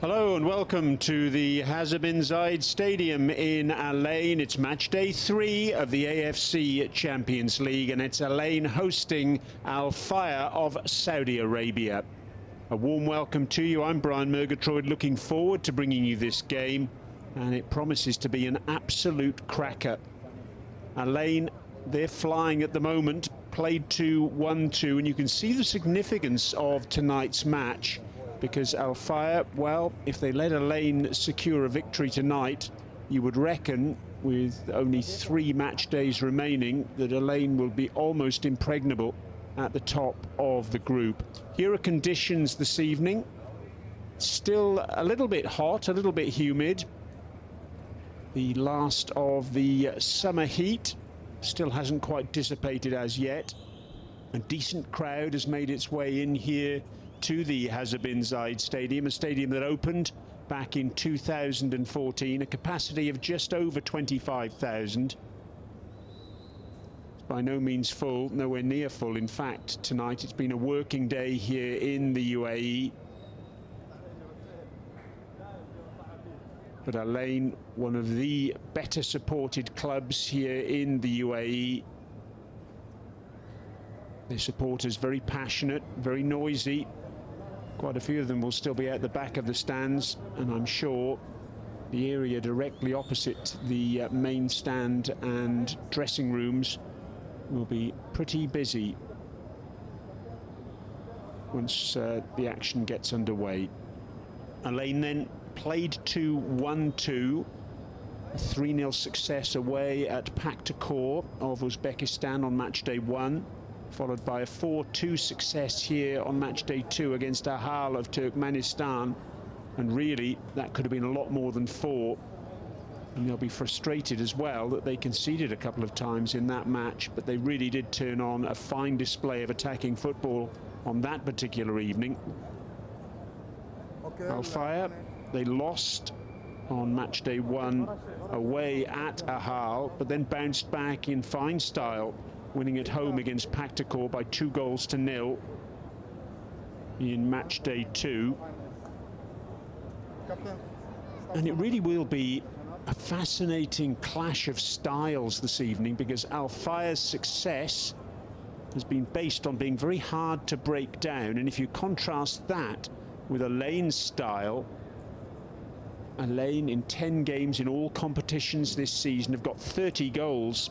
Hello and welcome to the Hazza bin Zayed Stadium in Al Ain. It's match day 3 of the AFC Champions League, and it's Al Ain hosting Al Fayha of Saudi Arabia. A warm welcome to you. I'm Brian Murgatroyd, looking forward to bringing you this game, and it promises to be an absolute cracker. Al Ain, they're flying at the moment, played 2-1-2, and you can see the significance of tonight's match. Because Al Fayha, well, if they let Al Ain secure a victory tonight, you would reckon, with only 3 match days remaining, that Al Ain will be almost impregnable at the top of the group. Here are conditions this evening. Still a little bit hot, a little bit humid. The last of the summer heat still hasn't quite dissipated as yet. A decent crowd has made its way in here to the Hazza bin Zayed Stadium, a stadium that opened back in 2014, a capacity of just over 25,000. It's by no means full, nowhere near full. In fact, tonight it's been a working day here in the UAE. But Al Ain, one of the better supported clubs here in the UAE. Their supporters very passionate, very noisy. Quite a few of them will still be at the back of the stands, and I'm sure the area directly opposite the main stand and dressing rooms will be pretty busy once the action gets underway. Al Ain then played 2-1-2, a 3-0 success away at Pakhtakor of Uzbekistan on match day 1. Followed by a 4-2 success here on match day 2 against Ahal of Turkmenistan. And really, that could have been a lot more than 4. And they'll be frustrated as well that they conceded a couple of times in that match, but they really did turn on a fine display of attacking football on that particular evening. Al Fayha, they lost on match day 1 away at Ahal, but then bounced back in fine style, winning at home against Pakhtakor by 2-0 in match day 2. And it really will be a fascinating clash of styles this evening, because Al Fayha's success has been based on being very hard to break down. And if you contrast that with Al Ain's style, Al Ain in 10 games in all competitions this season have got 30 goals.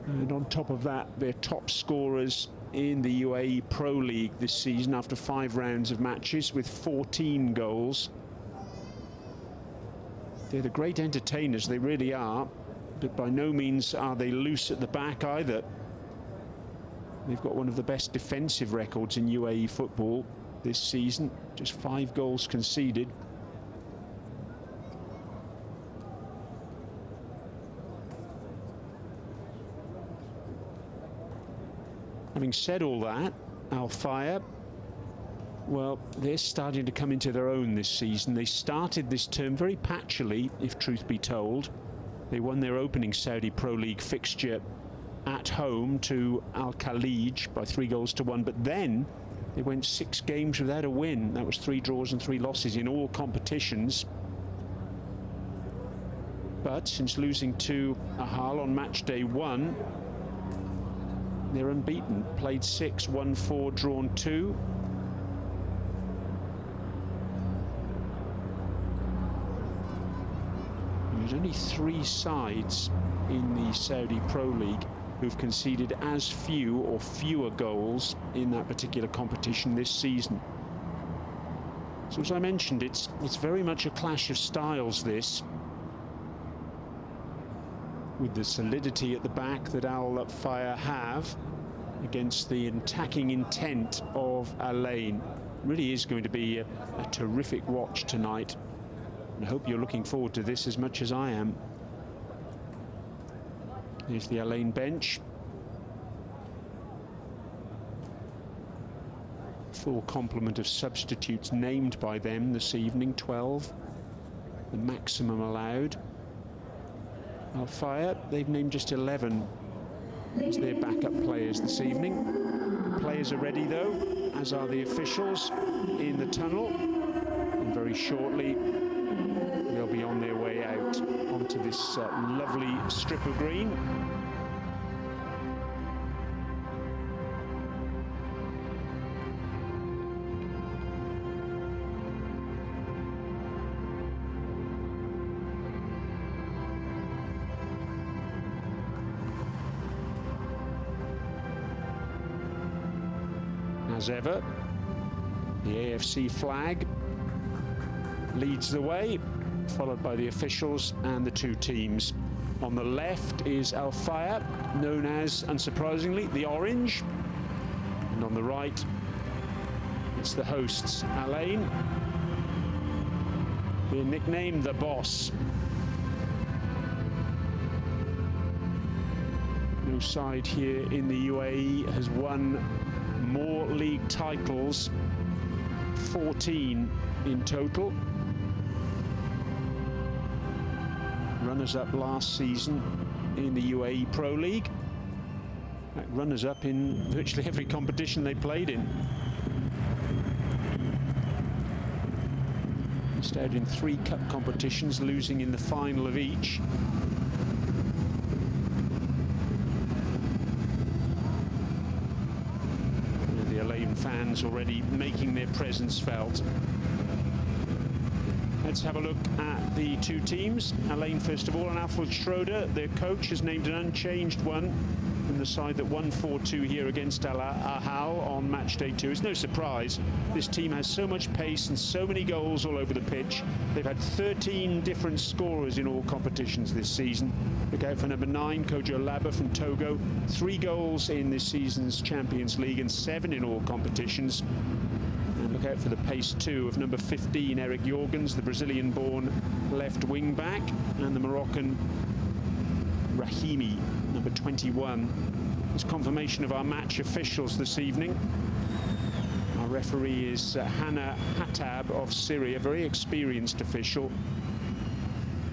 And on top of that, they're top scorers in the UAE Pro League this season after 5 rounds of matches with 14 goals. They're the great entertainers, they really are, but by no means are they loose at the back either. They've got one of the best defensive records in UAE football this season, just 5 goals conceded. Having said all that, Al Fayha, well, they're starting to come into their own this season. They started this term very patchily, if truth be told. They won their opening Saudi Pro League fixture at home to Al Khalij by 3-1, but then they went 6 games without a win. That was 3 draws and 3 losses in all competitions. But since losing to Ahal on match day 1, they're unbeaten. Played 6, won 4, drawn 2. There's only 3 sides in the Saudi Pro League who've conceded as few or fewer goals in that particular competition this season. So as I mentioned, it's very much a clash of styles, this, with the solidity at the back that Al Fayha have against the attacking intent of Al Ain. Really is going to be a terrific watch tonight. I hope you're looking forward to this as much as I am. Here's the Al Ain bench. Full complement of substitutes named by them this evening, 12, the maximum allowed. Al Fayha, they've named just 11 as their backup players this evening. The players are ready though. as are the officials in the tunnel. And very shortly, they'll be on their way out onto this lovely strip of green. As ever, the AFC flag leads the way, followed by the officials and the two teams. On the left is Al Fayha, known as, unsurprisingly, the Orange. And on the right, it's the hosts, Al Ain, being nicknamed the Boss. No side here in the UAE has won more league titles, 14 in total. Runners-up last season in the UAE Pro League. Runners-up in virtually every competition they played in. Started in 3 cup competitions, losing in the final of each. The Al Ain fans already making their presence felt. Let's have a look at the two teams. Al Ain first of all, and Alfred Schroeder, their coach, has named an unchanged one from the side that won 4-2 here against Al Ahly on match day 2. It's no surprise. This team has so much pace and so many goals all over the pitch. They've had 13 different scorers in all competitions this season. Look out for number 9, Kojo Laba from Togo. 3 goals in this season's Champions League and 7 in all competitions. And look out for the pace too of number 15, Eric Jorgens, the Brazilian-born left wing back, and the Moroccan Rahimi, number 21. It's confirmation of our match officials this evening. Our referee is Hannah Hattab of Syria, very experienced official.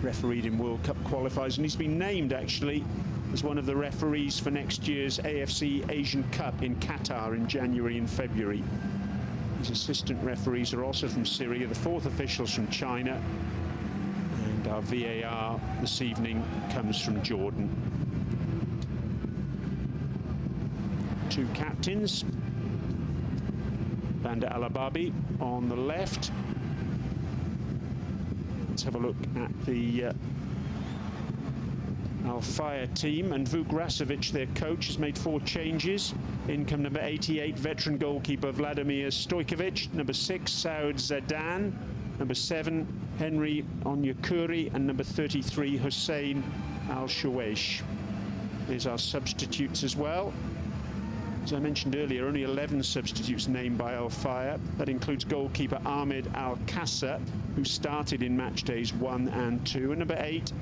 Refereed in World Cup qualifiers, and he's been named actually as one of the referees for next year's AFC Asian Cup in Qatar in January and February. His assistant referees are also from Syria, the 4th officials from China, and our VAR this evening comes from Jordan. 2 captains, Bandar Al-Ababi on the left. Let's have a look at the Al Fayha team, and Vuk Rasovic, their coach, has made 4 changes. In come number 88, veteran goalkeeper Vladimir Stojkovic, number 6, Saud Zadan, number 7, Henry Onyekuri, and number 33, Hussein Al-Shawaish. There's our substitutes as well. As I mentioned earlier, only 11 substitutes named by Al Fayha. That includes goalkeeper Ahmed Al-Kassa, who started in match days 1 and 2, and number 8,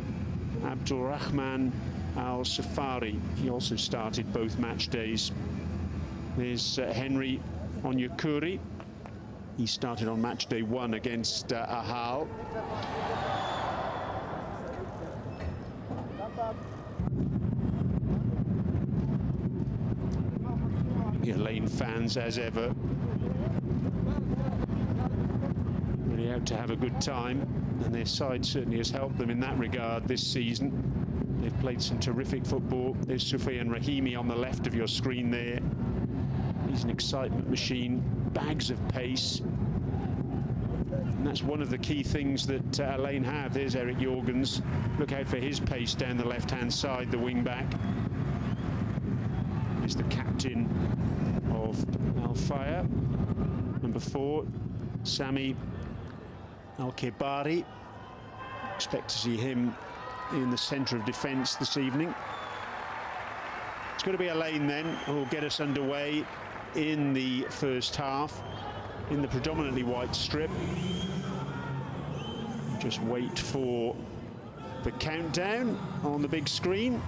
Abdulrahman Al-Safari. He also started both match days. There's Henry Onyekuri. He started on match day 1 against Ahal. The Al Ain fans, as ever, really out to have a good time, and their side certainly has helped them in that regard this season. They've played some terrific football. There's Soufiane Rahimi on the left of your screen there. He's an excitement machine, bags of pace. And that's one of the key things that Al Ain have. There's Eric Jorgens. Look out for his pace down the left-hand side, the wing-back. He's the captain of Al Fayha, number 4, Sami Al-Kebari. Expect to see him in the centre of defence this evening. It's going to be Al Ain then who will get us underway in the first half in the predominantly white strip. Just wait for the countdown on the big screen.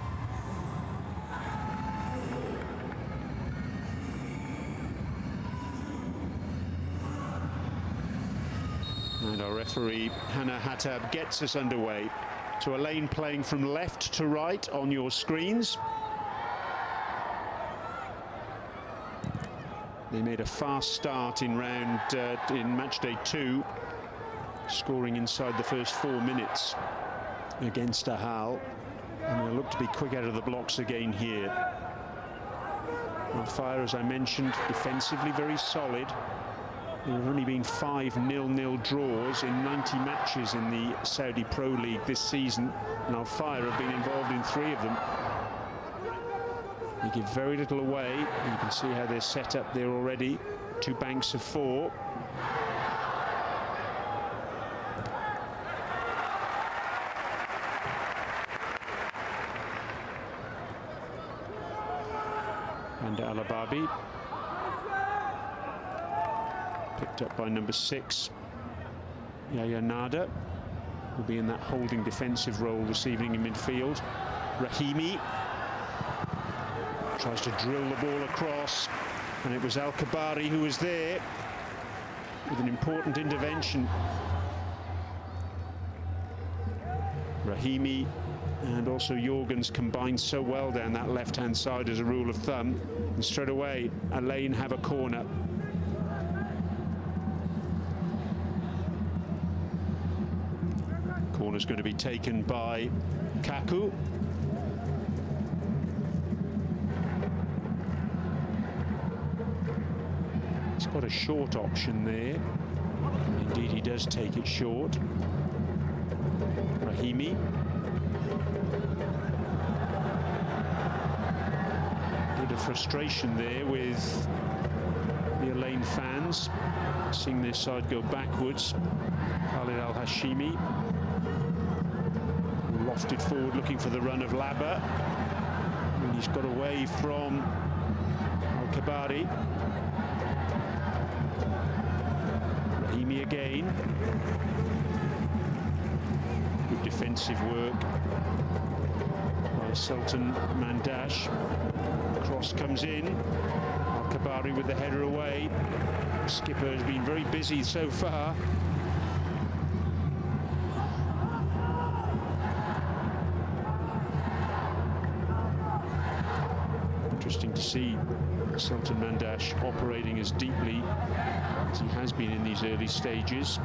And our referee, Hannah Hattab, gets us underway. So Al Ain playing from left to right on your screens. They made a fast start in match day 2, scoring inside the first 4 minutes against Ahal, and they'll look to be quick out of the blocks again here. Al Fire, as I mentioned, defensively very solid. There have only been 5 0-0 draws in 90 matches in the Saudi Pro League this season, and Al Fire have been involved in 3 of them. They give very little away. You can see how they're set up there already. 2 banks of 4. And Alababi, picked up by number 6, Yahya Nada, will be in that holding defensive role this evening in midfield. Rahimi tries to drill the ball across, and it was Al-Kabari who was there with an important intervention. Rahimi and also Jorgens combined so well down that left-hand side as a rule of thumb, and straight away Al-Ain have a corner. Corner's going to be taken by Kaku. He's got a short option there. Indeed, he does take it short. Rahimi. Bit of frustration there with the Al-Ain fans, seeing their side go backwards. Khalid Al-Hashimi lofted forward, looking for the run of Laba, and he's got away from Al-Kabari. Rahimi again. Good defensive work by Sultan Mandash. Cross comes in. Al-Kabari with the header away. Skipper has been very busy so far. Interesting to see Sultan Mandash operating as deeply as he has been in these early stages.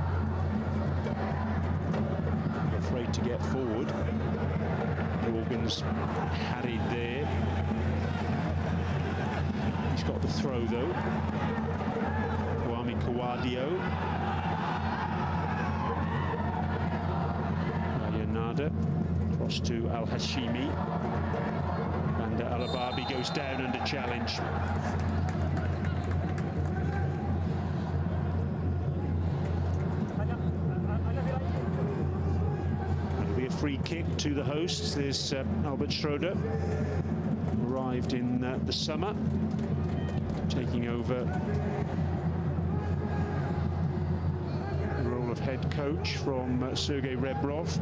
Afraid to get forward. Jorgens harried there. He's got the throw though. Kwame Kawadio. Nada. Cross to Al-Hashimi. And Alababi goes down under challenge. It'll be a free kick to the hosts. There's Albert Schroeder, arrived in the summer, taking over the role of head coach from Sergei Rebrov.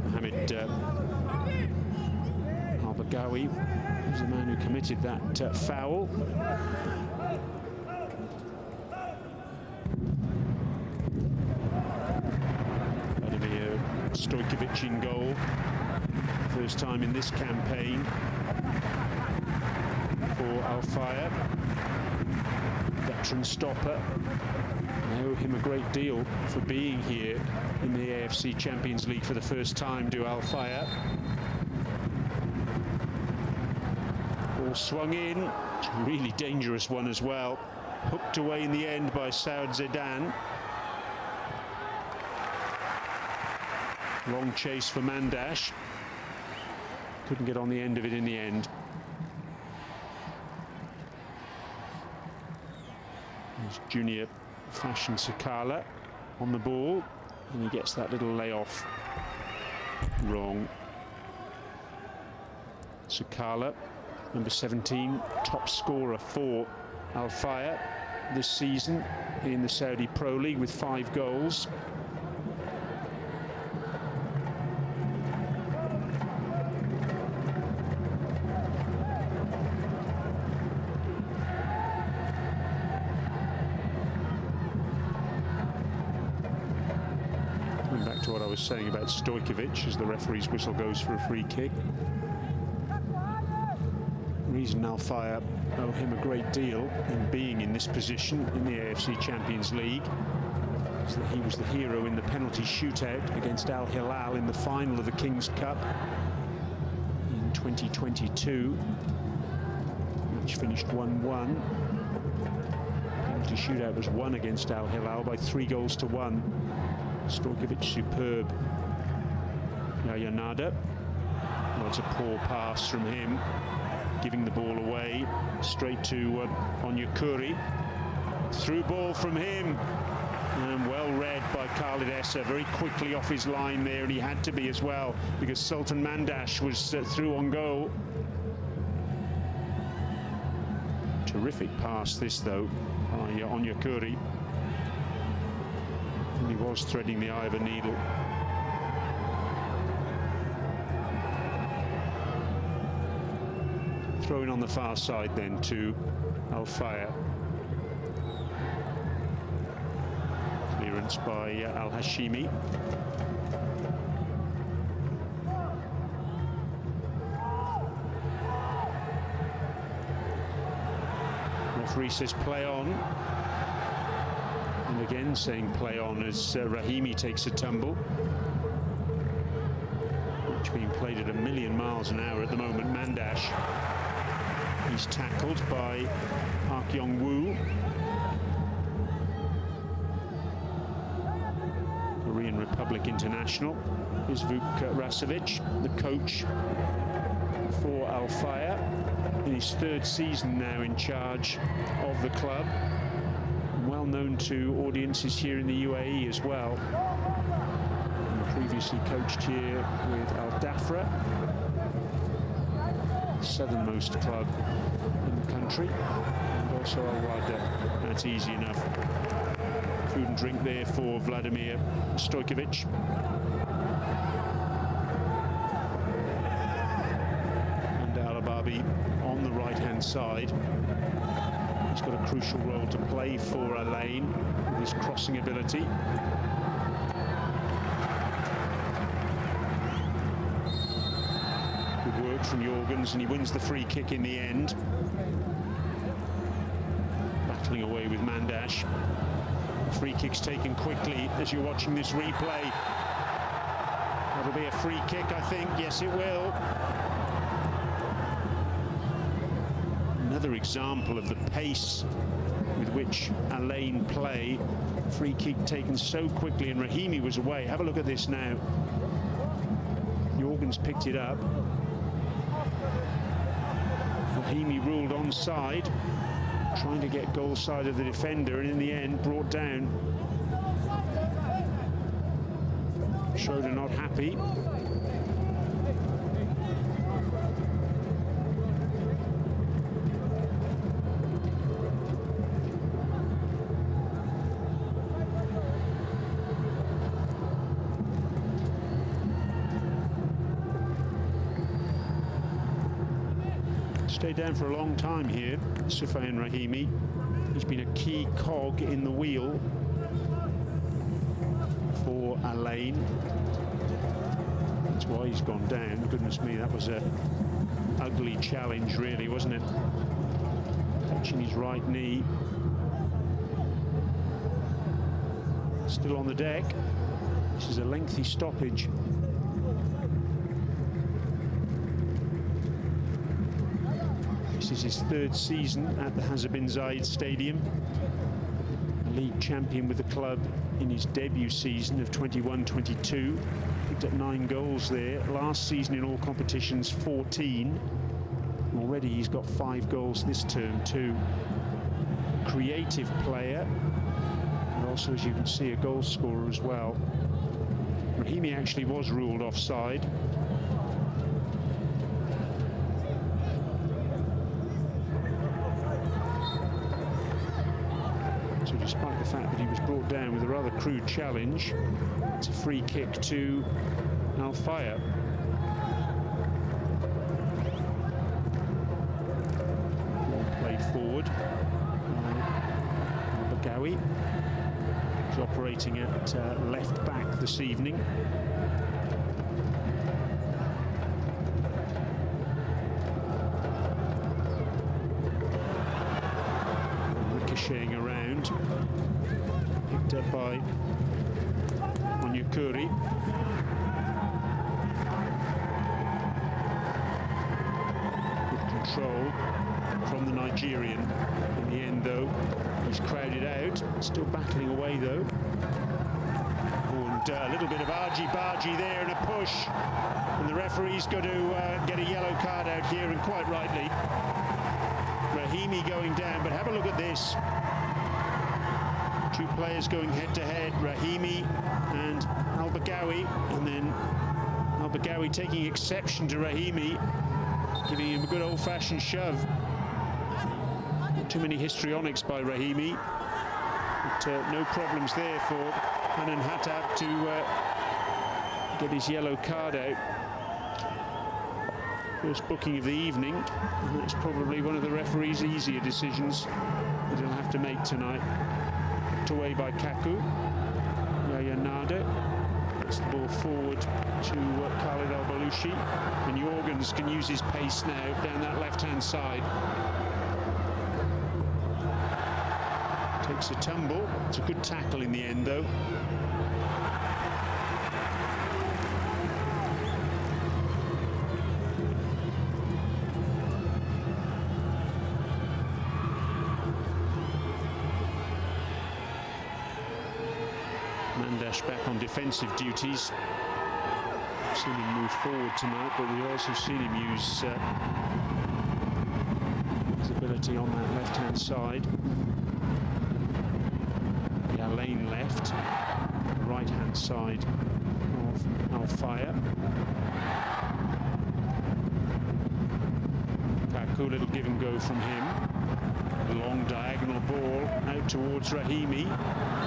Mohamed Al-Bagawi was the man who committed that foul. Vladimir Stojkovic in goal. First time in this campaign for Al Fire. Veteran stopper. I owe him a great deal for being here in the AFC Champions League for the first time to Al Fire. Ball swung in. It's a really dangerous one as well. Hooked away in the end by Saud Zidane. Long chase for Mandash. Couldn't get on the end of it in the end. There's Junior Fashion Sakala on the ball, and he gets that little layoff wrong. Sakala, number 17, top scorer for Al Fire this season in the Saudi Pro League with 5 goals. Back to what I was saying about Stojkovic as the referee's whistle goes for a free kick. Glazer and Al Fayed owe him a great deal in being in this position in the AFC Champions League. So that he was the hero in the penalty shootout against Al Hilal in the final of the King's Cup in 2022, which finished 1-1. Penalty shootout was won against Al Hilal by 3-1. Stojkovic superb. Yahya Nada. Well, it's a poor pass from him, giving the ball away straight to Onyekuri. Through ball from him, and well read by Khalid Essa, very quickly off his line there, and he had to be as well because Sultan Mandash was through on goal. Terrific pass this though by Onyekuri. And he was threading the eye of a needle. Throw in on the far side then to Al Fayed. Clearance by Al Hashimi. Referee says play on. And again saying play on as Rahimi takes a tumble. Which being played at 1,000,000 miles an hour at the moment. Mandash. He's tackled by Park Yong-woo. Korean Republic international is Vuk Rasovic, the coach for Al Fayed, in his 3rd season now in charge of the club. Well known to audiences here in the UAE as well. And previously coached here with Al Dhafra, southernmost club in the country, and also Al Wahda. That's easy enough. Food and drink there for Vladimir Stojkovic. And Al Ababi on the right-hand side. He's got a crucial role to play for Al Ain with his crossing ability. From Jorgens, and he wins the free kick in the end. Battling away with Mandash. Free kick's taken quickly as you're watching this replay. That'll be a free kick, I think. Yes, it will. Another example of the pace with which Al Ain play. Free kick taken so quickly, and Rahimi was away. Have a look at this now. Jorgens picked it up. Rahimi ruled onside, trying to get goal side of the defender, and in the end brought down. Schroeder not happy. Stayed down for a long time here, Soufiane Rahimi. He's been a key cog in the wheel for Al Ain. That's why he's gone down. Goodness me, that was a ugly challenge, really, wasn't it? Touching his right knee. Still on the deck. This is a lengthy stoppage. This is his 3rd season at the Hazza bin Zayed Stadium. League champion with the club in his debut season of 21-22. Picked up 9 goals there. Last season in all competitions, 14. Already he's got 5 goals this term too. Creative player. And also, as you can see, a goal scorer as well. Rahimi actually was ruled offside. Despite the fact that he was brought down with a rather crude challenge, it's a free kick to Al Fayed. Played forward by Bagawi, who's operating at left back this evening. ricocheting around. Picked up by Onyekuri. Good control from the Nigerian. In the end, though, he's crowded out. Still battling away, though. And a little bit of argy-bargy there and a push. And the referee's got to get a yellow card out here, and quite rightly. Rahimi going down, but have a look at this. Two players going head-to-head, Rahimi and Al Baghawi, and then Al Baghawi taking exception to Rahimi, giving him a good old-fashioned shove. Not too many histrionics by Rahimi, but no problems there for Hanan Hattab to get his yellow card out. First booking of the evening, and that's probably one of the referee's easier decisions that he'll have to make tonight. Put away by Kaku. Yaya Nada gets the ball forward to Khalid Al Balushi, and Jorgens can use his pace now down that left-hand side. Takes a tumble. It's a good tackle in the end, though. Mandash back on defensive duties. We've seen him move forward tonight, but we've also seen him use his ability on that left-hand side. The Al-Ain left, the right-hand side of Al Fayha. Kaku, little give and go from him. Long diagonal ball out towards Rahimi.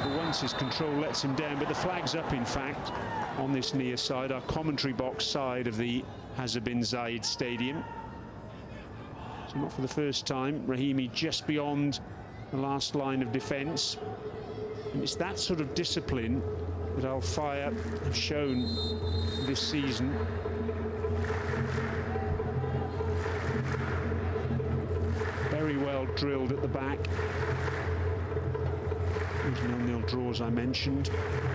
For once his control lets him down, but the flag's up, in fact, on this near side, our commentary box side of the Hazza bin Zayed Stadium. So not for the first time, Rahimi just beyond the last line of defence. And it's that sort of discipline that Al Fayha have shown this season. Very well drilled at the back. Those 0-0 draws I mentioned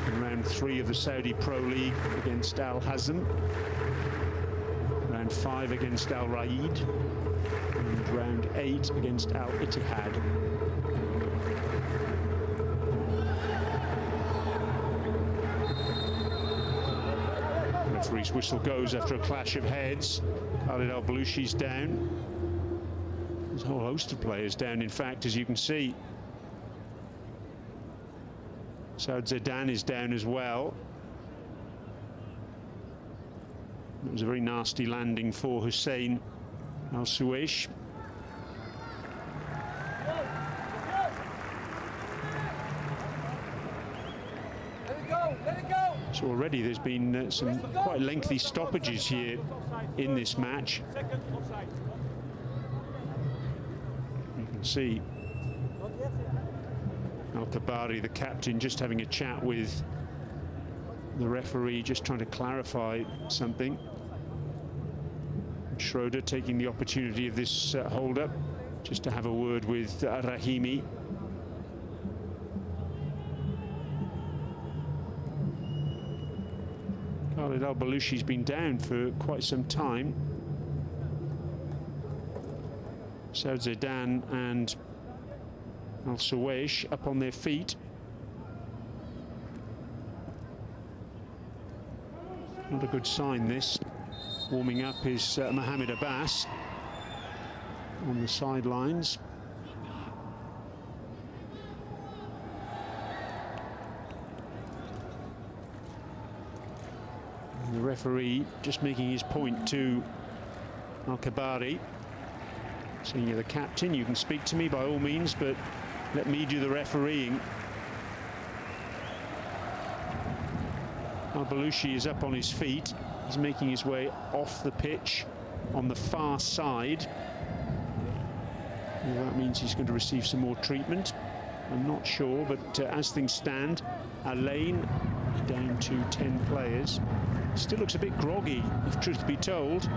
in round 3 of the Saudi Pro League against Al Hazm, round 5 against Al Raid, and round 8 against Al Ittihad. The referee's whistle goes after a clash of heads. Khalid Al Balushi's down. There's a whole host of players down, in fact, as you can see. Saud Zidane is down as well. It was a very nasty landing for Hussein Al Suwaish. So already there's been some quite lengthy stoppages here in this match. You can see Al Kabari, the captain, just having a chat with the referee, just trying to clarify something. Schroeder taking the opportunity of this hold-up just to have a word with Rahimi. Khalid Al Balushi's been down for quite some time. Saud Zidane and Al Suwaish up on their feet. Not a good sign, this. Warming up is Mohamed Abbas on the sidelines. And the referee just making his point to Al Kabari, saying, you're the captain, you can speak to me by all means, but let me do the refereeing. Al Balushi is up on his feet. He's making his way off the pitch on the far side. Well, that means he's going to receive some more treatment. I'm not sure, but as things stand, Al-Ain down to 10 players. Still looks a bit groggy, if truth be told.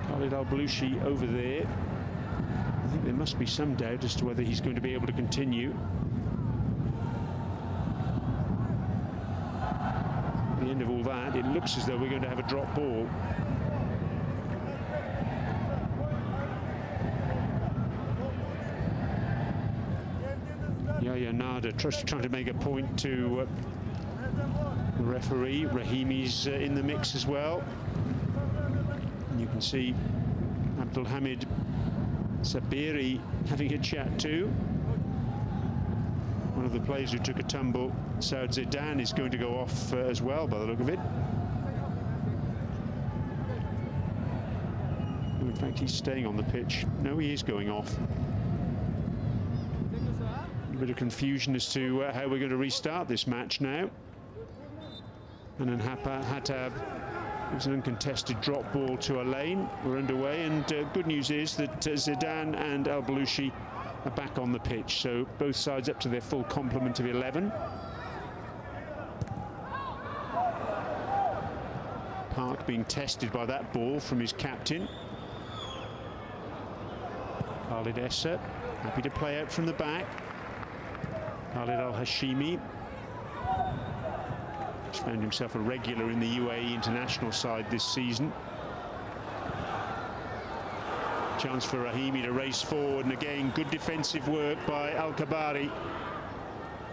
Khalid Al Balushi over there. think there must be some doubt as to whether he's going to be able to continue. At the end of all that, it looks as though we're going to have a drop ball. Yahya Nada trying to make a point to the referee. Rahimi's in the mix as well. And you can see Abdulhamid Sabiri having a chat too. One of the players who took a tumble, Saud Zidane, is going to go off as well by the look of it. In fact, he's staying on the pitch. No, he is going off. A bit of confusion as to how we're going to restart this match now. And then Hatab, it was an uncontested drop ball to Alain. We're underway, and good news is that Zidane and El Balouchi are back on the pitch. So both sides up to their full complement of 11. Park being tested by that ball from his captain. Khalid Essa, happy to play out from the back. Khalid Al-Hashimi, who's found himself a regular in the UAE international side this season. Chance for Rahimi to race forward, and again, good defensive work by Al-Kabari.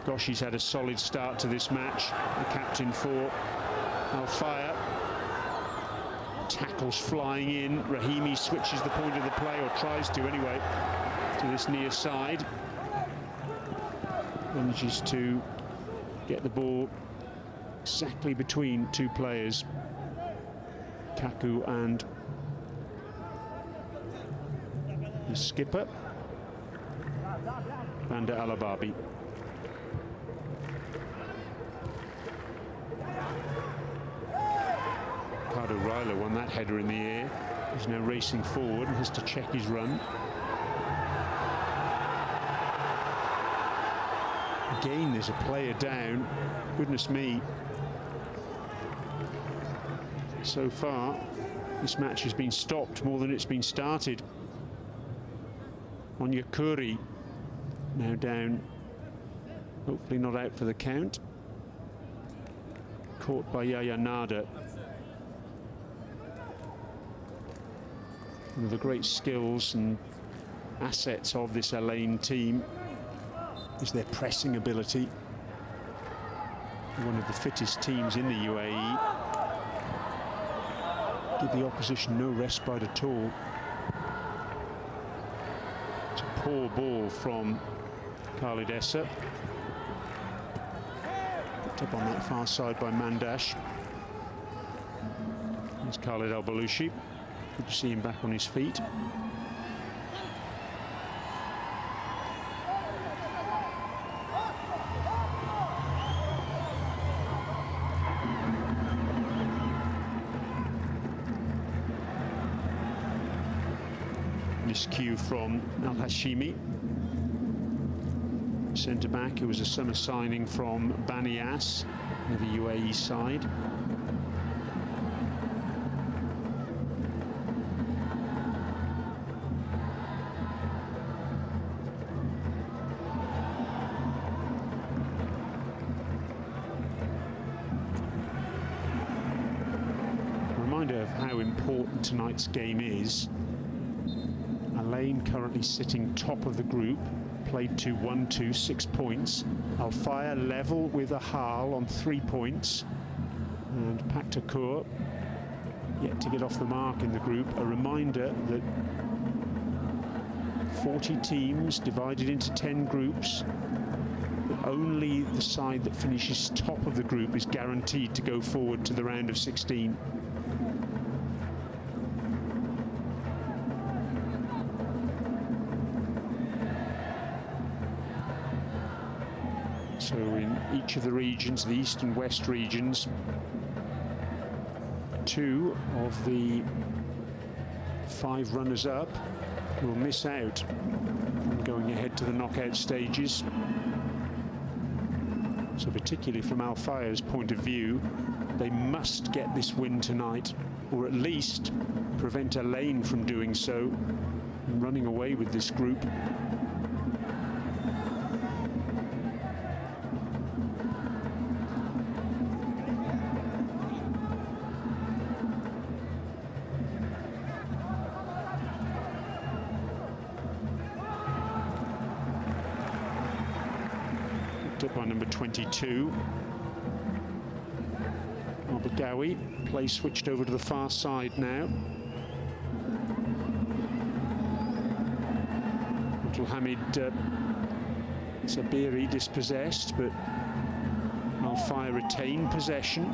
Gosh, he's had a solid start to this match, the captain for Al Fayha. Tackles flying in. Rahimi switches the point of the play, or tries to anyway, to this near side. Manages to get the ball exactly between two players, Kaku and the skipper, Banda Alababi. Ricardo Ryler won that header in the air. He's now racing forward and has to check his run. Again, there's a player down. Goodness me. So far, this match has been stopped more than it's been started. Onyekuri now down. Hopefully not out for the count. Caught by Yahya Nada. One of the great skills and assets of this Alain team is their pressing ability. One of the fittest teams in the UAE. Give the opposition no respite at all. It's a poor ball from Khalid Essa. Picked up on that far side by Mandash. There's Khalid El Balouchi. Good to see him back on his feet. Miscue from Al-Hashimi, centre-back, who was a summer signing from Banias, the UAE side. A reminder of how important tonight's game is. Alain currently sitting top of the group, played to 1-2, 6 points. Al Fayha level with Ahal on 3 points. And Paktakur yet to get off the mark in the group. A reminder that 40 teams divided into 10 groups. But only the side that finishes top of the group is guaranteed to go forward to the round of 16. So in each of the regions, the east and west regions, 2 of the 5 runners-up will miss out on going ahead to the knockout stages. So particularly from Al Fayha's point of view, they must get this win tonight, or at least prevent Alain from doing so and running running away with this group. Up by number 22. Al-Baghawi, play switched over to the far side now. Abdulhamid Sabiri dispossessed, but Al Fayha retain possession.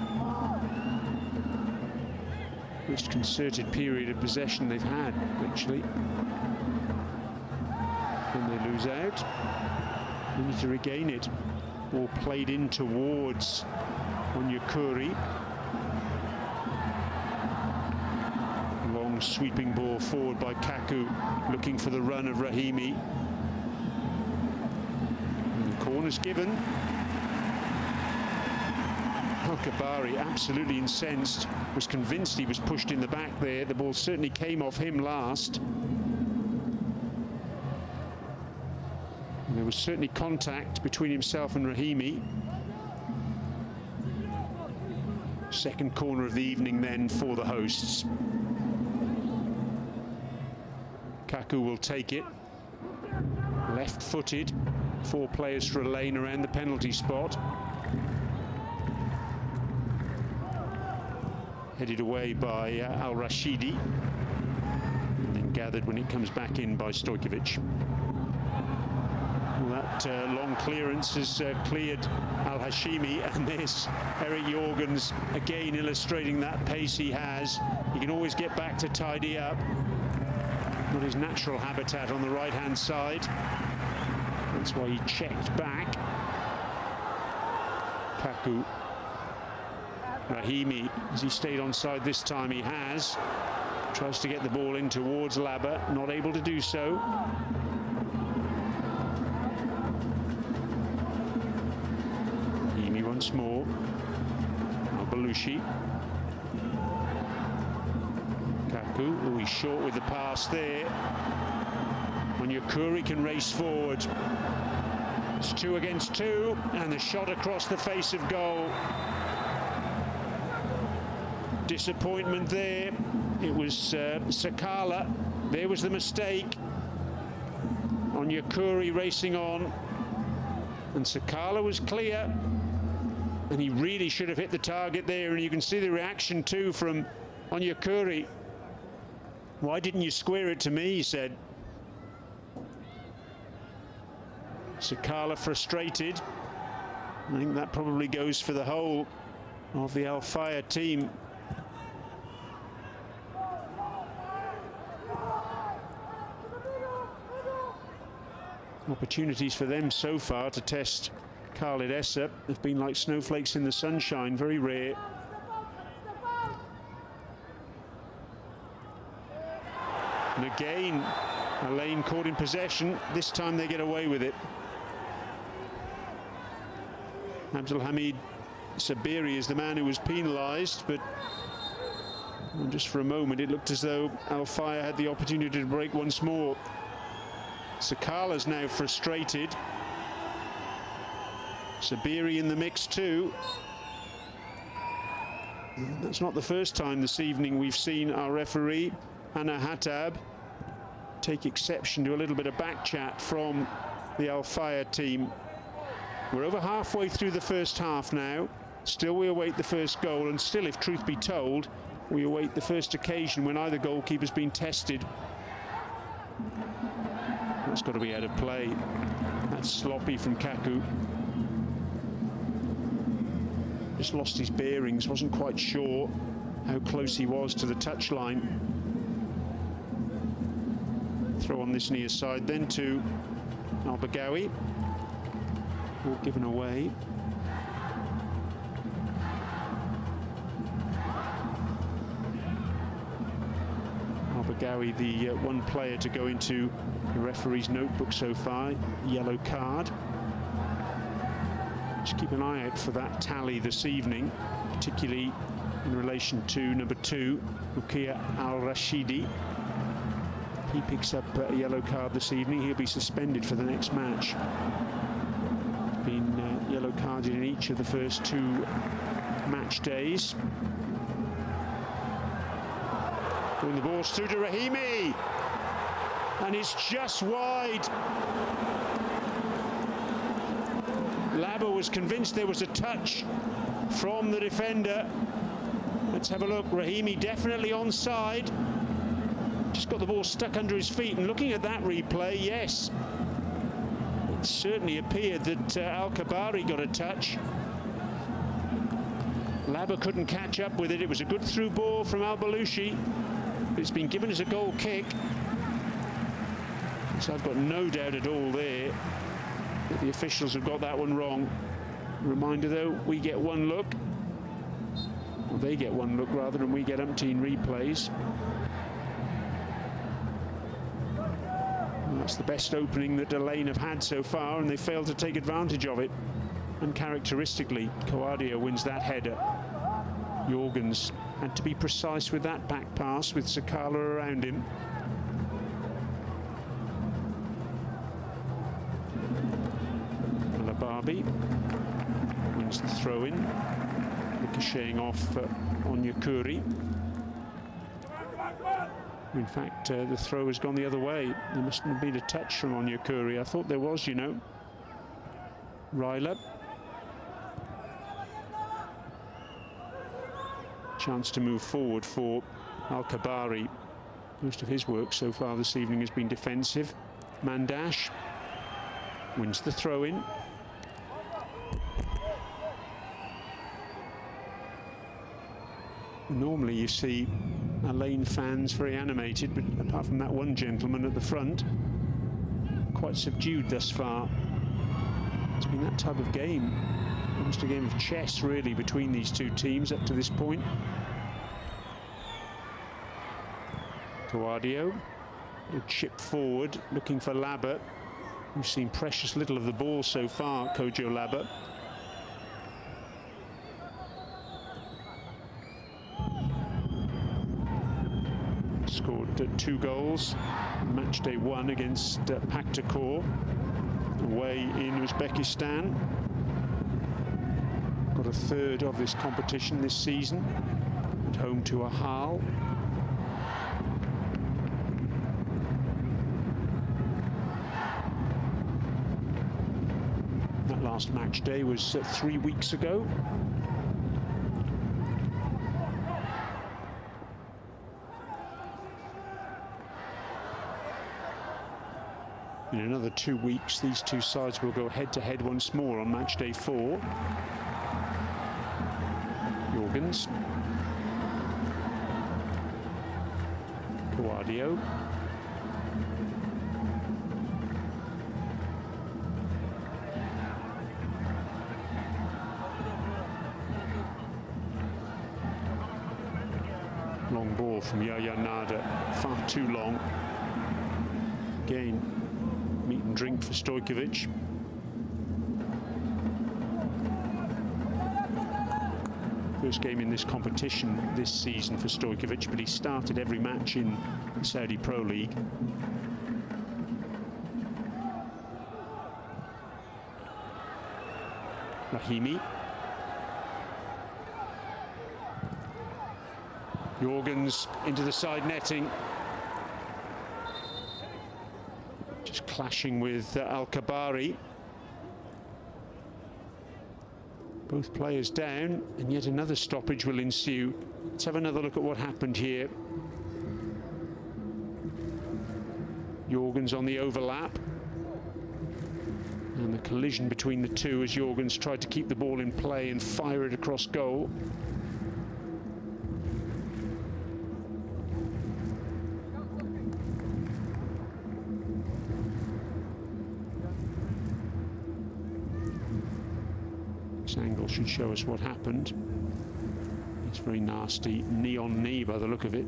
Most concerted period of possession they've had, actually. Then they lose out. They need to regain it. Ball played in towards Onyekuri. Long sweeping ball forward by Kaku, looking for the run of Rahimi. And the corner's given. Al-Kabari, absolutely incensed, was convinced he was pushed in the back there. The ball certainly came off him last. There was certainly contact between himself and Rahimi. Second corner of the evening then for the hosts. Kaku will take it. Left-footed. 4 players for a lane around the penalty spot. Headed away by Al-Rashidi. And then gathered when it comes back in by Stojkovic. That long clearance has cleared Al-Hashimi, and there's Eric Jorgens again illustrating that pace he has. He can always get back to tidy up. Not his natural habitat on the right-hand side. That's why he checked back. Kaku. Rahimi, has he stayed onside this time? He has. Tries to get the ball in towards Laba, not able to do so. Once more, Al-Balushi. Kaku, oh, he's short with the pass there. Onyekuri can race forward. It's 2 against 2, and the shot across the face of goal. Disappointment there. It was Sakala. There was the mistake. Onyekuri racing on, and Sakala was clear. And he really should have hit the target there, and you can see the reaction too from Onyekuri. Why didn't you square it to me, he said. Sakala frustrated. I think that probably goes for the whole of the Al Fayha team. Opportunities for them so far to test Khalid Essa have been like snowflakes in the sunshine, very rare. And again, Al-Ain caught in possession. This time they get away with it. Abdulhamid Sabiri is the man who was penalised, but just for a moment it looked as though Al Fayha had the opportunity to break once more. Sakala's now frustrated. Sabiri in the mix too. That's not the first time this evening we've seen our referee, Anna Hattab, take exception to a little bit of back chat from the Al Fayha team. We're over halfway through the first half now. Still we await the first goal, and still, if truth be told, we await the first occasion when either goalkeeper's been tested. That's got to be out of play. That's sloppy from Kaku. Just lost his bearings, wasn't quite sure how close he was to the touchline. Throw on this near side then to Al-Baghawi. All given away. Al-Baghawi, the one player to go into the referee's notebook so far, yellow card. Just keep an eye out for that tally this evening, particularly in relation to number 2, Rukia Al-Rashidi. He picks up a yellow card this evening. He'll be suspended for the next match. Been yellow carded in each of the first 2 match days. When the ball's through to Rahimi, and it's just wide. Labba was convinced there was a touch from the defender. Let's have a look. Rahimi definitely onside. Just got the ball stuck under his feet, and looking at that replay, yes, it certainly appeared that Al-Kabari got a touch. Labba couldn't catch up with it. It was a good through ball from Al-Balushi. It's been given as a goal kick. So I've got no doubt at all there that the officials have got that one wrong. Reminder though, we get one look. Well, they get one look rather than we get umpteen replays. And that's the best opening that Allain have had so far, and they failed to take advantage of it. Uncharacteristically, Coadio wins that header. Jorgens had to be precise with that back pass with Sakala around him. Alababi wins the throw-in, ricocheting off Onyekuri. In fact, the throw has gone the other way. There mustn't have been a touch from Onyekuri. I thought there was, you know. Ryler. Chance to move forward for Al-Kabari. Most of his work so far this evening has been defensive. Mandash wins the throw-in. Normally you see Allain fans very animated, but apart from that one gentleman at the front, quite subdued thus far. It's been that type of game, almost a game of chess really between these two teams up to this point. Coadio will chip forward, looking for Labba. We've seen precious little of the ball so far, Kojo Labba. Scored 2 goals, match day 1 against Pakhtakor, away in Uzbekistan. Got a 3rd of this competition this season, at home to Ahal. That last match day was 3 weeks ago. In another 2 weeks, these two sides will go head-to-head once more on match day 4. Jorgens. Coadio. Long ball from Yahya Nada, far too long. Again, meat and drink for Stojkovic. First game in this competition this season for Stojkovic, but he started every match in the Saudi Pro League. Rahimi. Jorgens into the side netting. Just clashing with Al-Kabari. Both players down, and yet another stoppage will ensue. Let's have another look at what happened here. Jorgens on the overlap. And the collision between the two as Jorgens tried to keep the ball in play and fire it across goal. This angle should show us what happened. It's very nasty knee on knee by the look of it.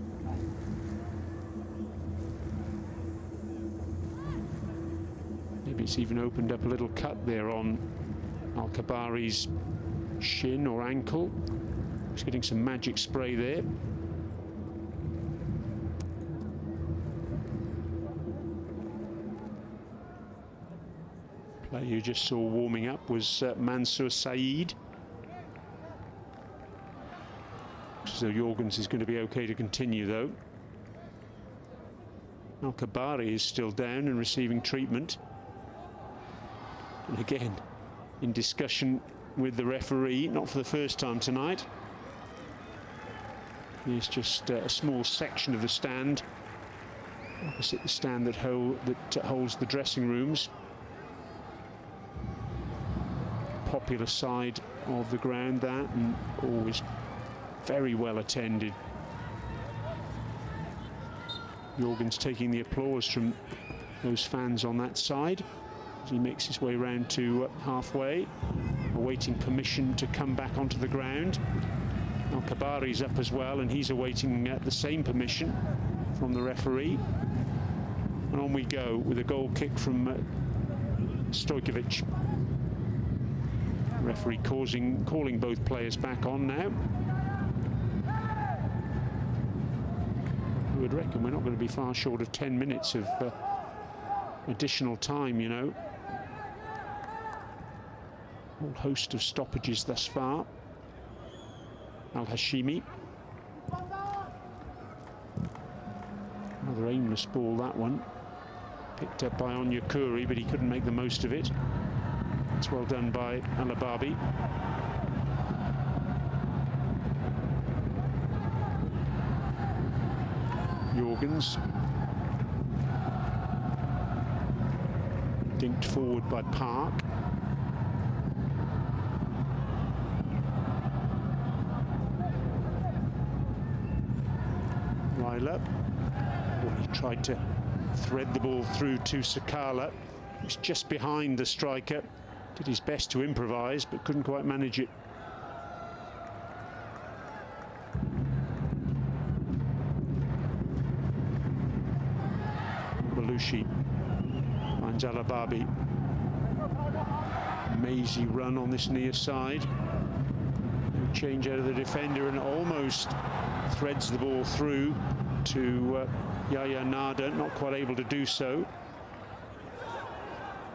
Maybe it's even opened up a little cut there on Al-Kabari's shin or ankle. He's getting some magic spray there. Player you just saw warming up was Mansour Saeed. So Jorgens is going to be okay to continue, though. Al Kabari is still down and receiving treatment. And again, in discussion with the referee, not for the first time tonight. Here's just a small section of the stand, opposite the stand that holds the dressing rooms. Popular side of the ground, that, and always very well attended. Jorgens taking the applause from those fans on that side as he makes his way round to halfway, awaiting permission to come back onto the ground. Al Kabari's up as well, and he's awaiting the same permission from the referee. And on we go with a goal kick from Stojkovic. Referee calling both players back on now. I would reckon we're not going to be far short of 10 minutes of additional time, you know. A whole host of stoppages thus far. Al-Hashimi. Another aimless ball, that one. Picked up by Onyekuru, but he couldn't make the most of it. It's well done by Alababi. Jorgens. Dinked forward by Park. Ryler. Oh, he tried to thread the ball through to Sakala. He was just behind the striker. Did his best to improvise, but couldn't quite manage it. Belushi finds Alababi. Mazy run on this near side. Change out of the defender and almost threads the ball through to Yaya Nada, not quite able to do so.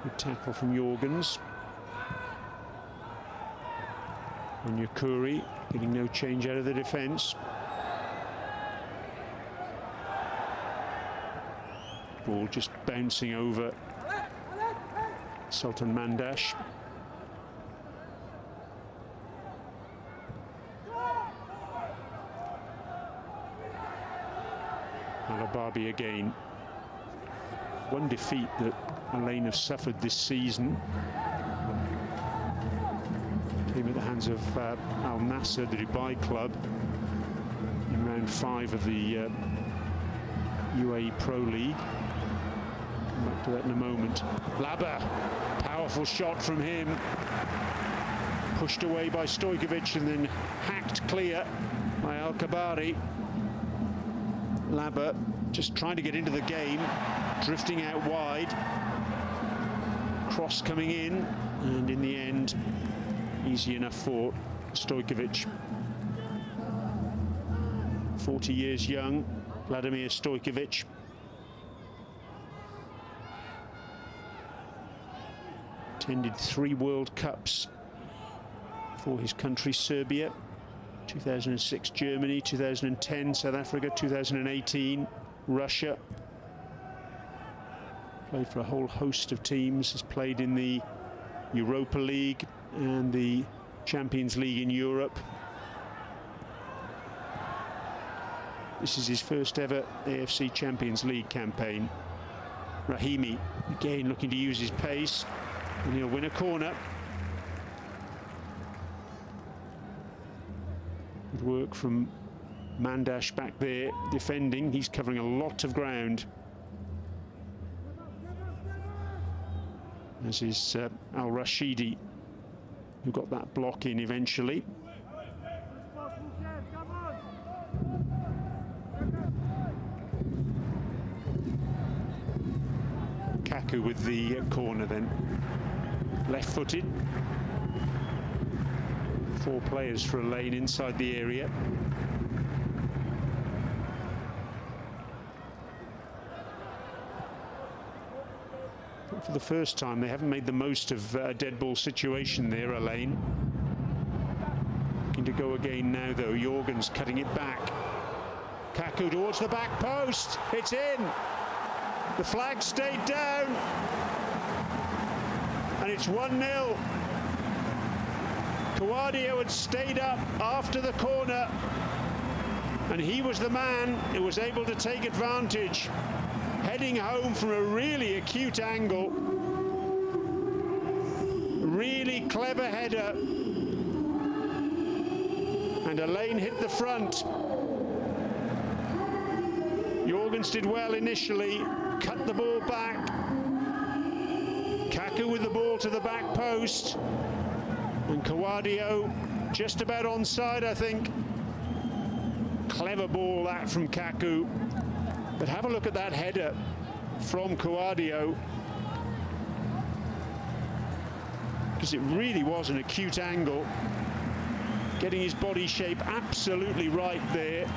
Good tackle from Jorgens. Onyekuru getting no change out of the defence. Ball just bouncing over Sultan Mandash. Alababi again. One defeat that Al Ain have suffered this season came at the hands of Al Nassr, the Dubai club, in round 5 of the UAE Pro League. Come back to that in a moment. Laba, powerful shot from him. Pushed away by Stojkovic and then hacked clear by Al Kabari. Laba just trying to get into the game, drifting out wide. Cross coming in, and in the end, easy enough for Stojkovic. 40 years young, Vladimir Stojkovic. Attended 3 World Cups for his country, Serbia. 2006 Germany, 2010 South Africa, 2018 Russia. Played for a whole host of teams, has played in the Europa League and the Champions League in Europe. This is his first ever AFC Champions League campaign. Rahimi again looking to use his pace, and he'll win a corner. Good work from Mandash back there defending. He's covering a lot of ground. As is Al Rashidi, who got that block in eventually. Kaku with the corner then. Left-footed. 4 players for a lane inside the area. For the first time, they haven't made the most of a dead ball situation there, Alain. Looking to go again now, though. Jorgens cutting it back. Kaku towards the back post. It's in. The flag stayed down. And it's 1-0. Kouadio had stayed up after the corner. And he was the man who was able to take advantage. Heading home from a really acute angle. Really clever header. And Alain hit the front. Jorgens did well initially, cut the ball back. Kaku with the ball to the back post. And Kouadio just about onside, I think. Clever ball that from Kaku. But have a look at that header from Kouadio. Because it really was an acute angle. Getting his body shape absolutely right there.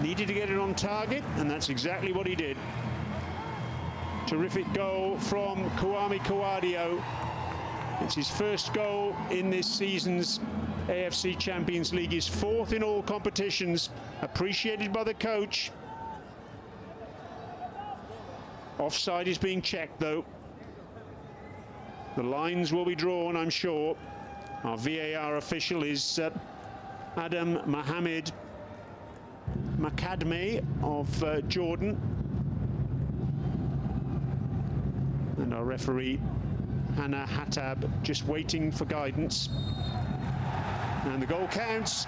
Needed to get it on target, and that's exactly what he did. Terrific goal from Kwame Kouadio. It's his first goal in this season's AFC Champions League, his fourth in all competitions, appreciated by the coach. Offside is being checked, though. The lines will be drawn, I'm sure. Our VAR official is Adam Mohamed Makadme of Jordan. And our referee, Hannah Hattab, just waiting for guidance. And the goal counts.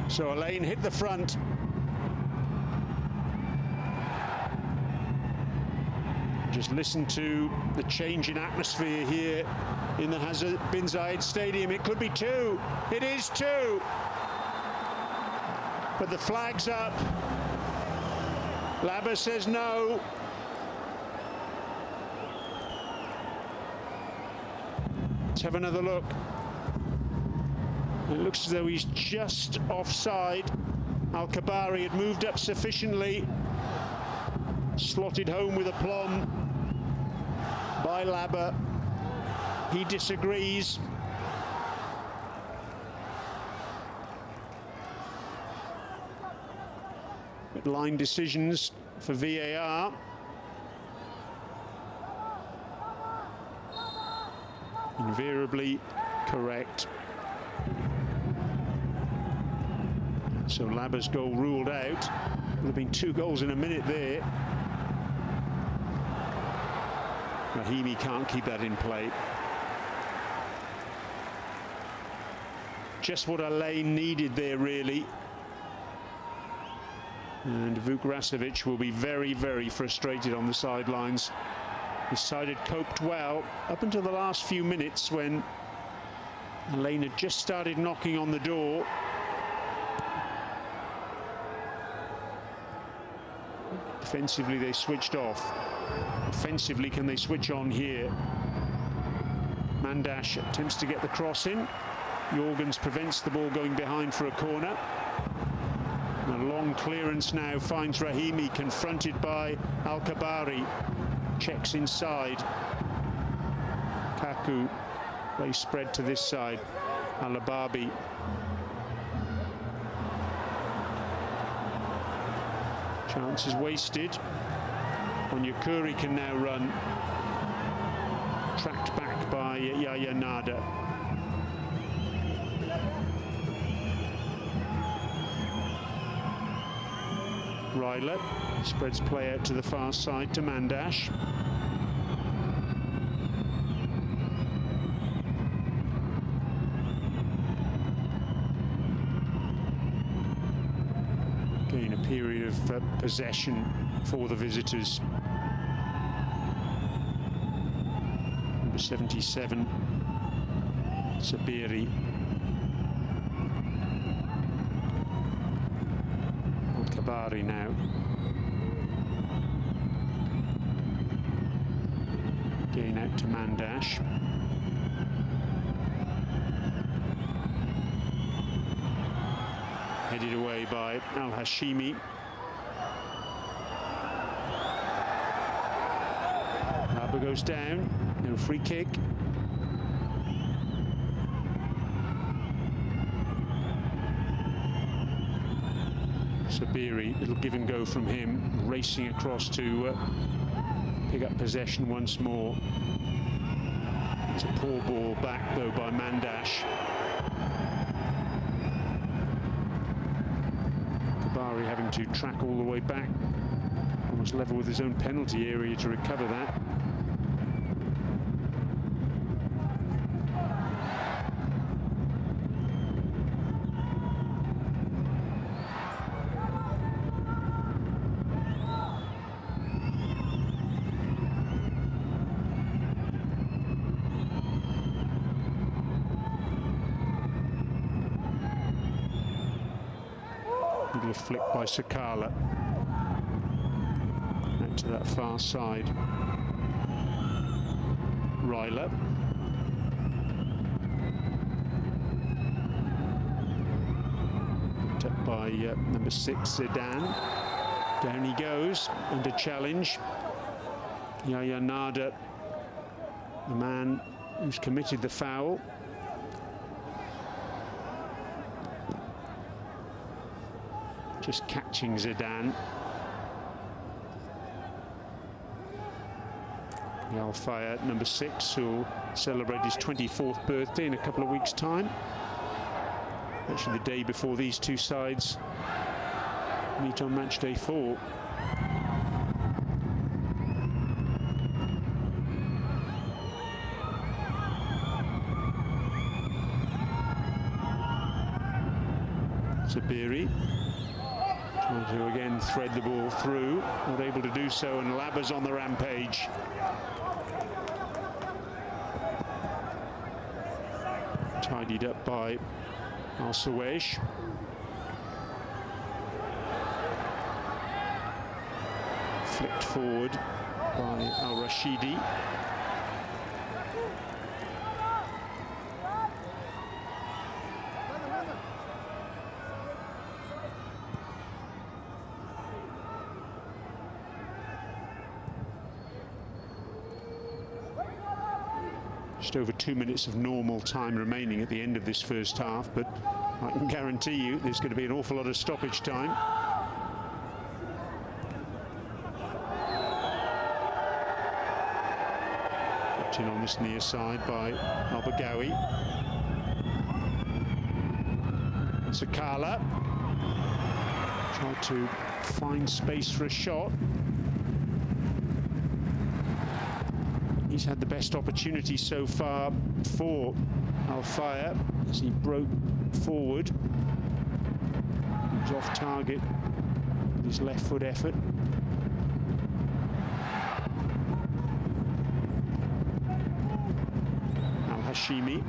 So Alain hit the front. Just listen to the change in atmosphere here in the Hazard bin Zayed Stadium. It could be two. It is two. But the flag's up. Labba says no. Let's have another look. It looks as though he's just offside. Al Kabari had moved up sufficiently. Slotted home with aplomb by Labba. He disagrees. But line decisions for VAR. Invariably correct. So Labba's goal ruled out. There have been two goals in a minute there. Rahimi can't keep that in play. Just what Alain needed there, really. And Vukrasovic will be very, very frustrated on the sidelines. His side had coped well up until the last few minutes when Alain had just started knocking on the door. Defensively, they switched off. Offensively, can they switch on here? Mandash attempts to get the cross in. Jorgens prevents the ball going behind for a corner. A long clearance now finds Rahimi, confronted by Al Kabari. Checks inside. Kaku, play spread to this side. Alababi. Chance is wasted. Onyekuri can now run. Tracked back by Yaya Nada. Ryler spreads play out to the far side to Mandash. Again, a period of possession for the visitors. Number 77, Sabiri. Kabari now. Again out to Mandash. Headed away by Al Hashimi. goes down, no free kick. Sabiri, little give and go from him, racing across to pick up possession once more. It's a poor ball back though by Mandash. Kabari having to track all the way back, almost level with his own penalty area to recover that. Little flick by Sakala. Out to that far side. Ryler. Picked up by number 6, Zidane. Down he goes, under challenge. Yaya Nada, the man who's committed the foul. Just catching Zidane. The Al Fayed, number 6, who'll celebrate his 24th birthday in a couple of weeks' time. Actually, the day before these two sides meet on match day 4. Sabiri. Trying to again thread the ball through, not able to do so, and Laba's on the rampage. Tidied up by Al Sawesh. Flicked forward by Al Rashidi. Just over 2 minutes of normal time remaining at the end of this first half, but I can guarantee you there's going to be an awful lot of stoppage time. Kept in on this near side by Al-Baghawi. Sakala tried to find space for a shot. He's had the best opportunity so far for Al Fayed as he broke forward. He was off target with his left foot effort. Al Hashimi.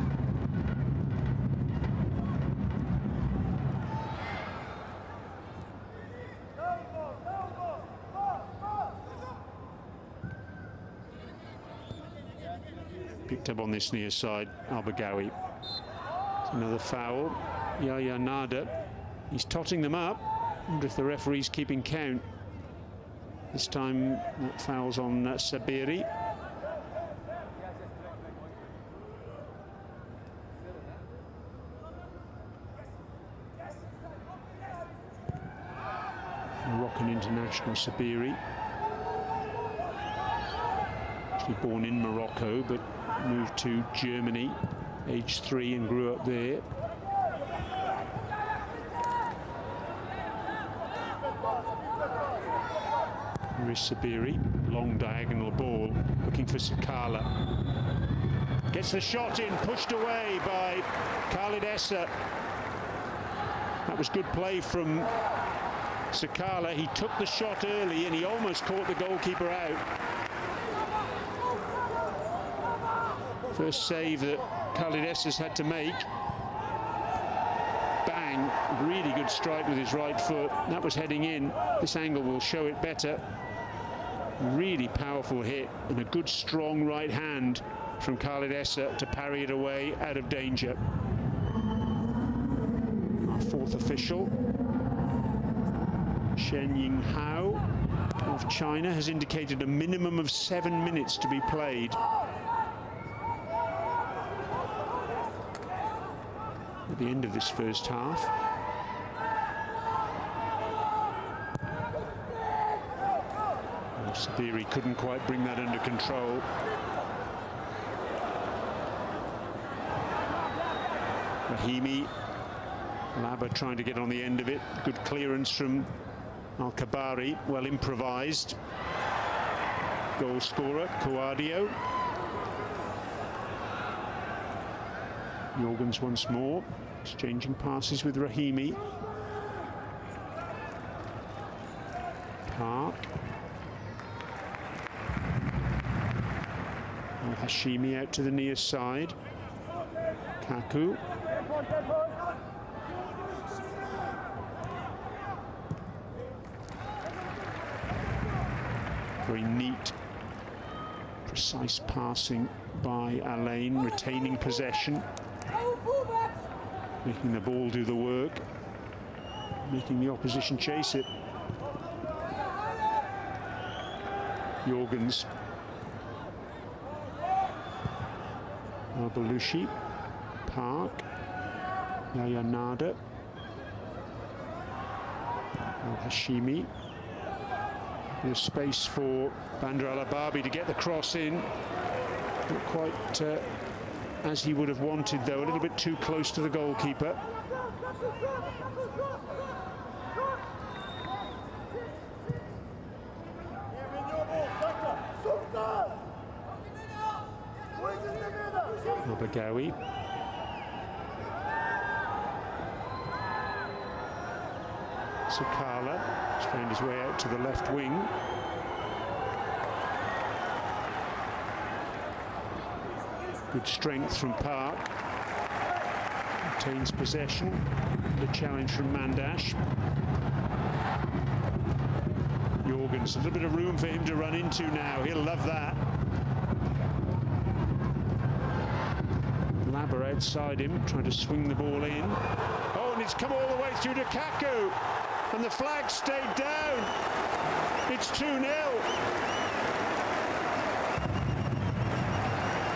Picked up on this near side, Al-Baghawi. Another foul. Yaya Nada. He's totting them up. I wonder if the referee's keeping count. This time that foul's on Sabiri. Moroccan international Sabiri. Actually born in Morocco, but moved to Germany, age 3, and grew up there. Here is Sabiri, long diagonal ball, looking for Sakala. Gets the shot in, pushed away by Khalid Essa. That was good play from Sakala. He took the shot early and he almost caught the goalkeeper out. First save that Khalid Essa's had to make. Bang, really good strike with his right foot. That was heading in. This angle will show it better. Really powerful hit and a good strong right hand from Khalid Essa to parry it away out of danger. Our 4th official. Shen Yinghao of China has indicated a minimum of 7 minutes to be played. At the end of this first half. Well, Sabiri couldn't quite bring that under control. Rahimi, Laba trying to get on the end of it. Good clearance from Al-Kabari, well improvised. Goal scorer, Kouadio. Jorgens once more, exchanging passes with Rahimi. Park. Hashimi out to the near side. Kaku. Very neat, precise passing by Alain, retaining possession, making the ball do the work, making the opposition chase it. Jorgens. Al-Balushi. Park. Yaya Nada. Al-Hashimi. There's space for Bandar Al-Ababi to get the cross in. Not quite as he would have wanted, though. A little bit too close to the goalkeeper. Al-Bagawi. Sakala has found his way out to the left wing. Good strength from Park. Retains possession. The challenge from Mandash. Jorgens, a little bit of room for him to run into now. He'll love that. Laba outside him, trying to swing the ball in. Oh, and it's come all the way through to Kaku. And the flag stayed down. It's 2-0.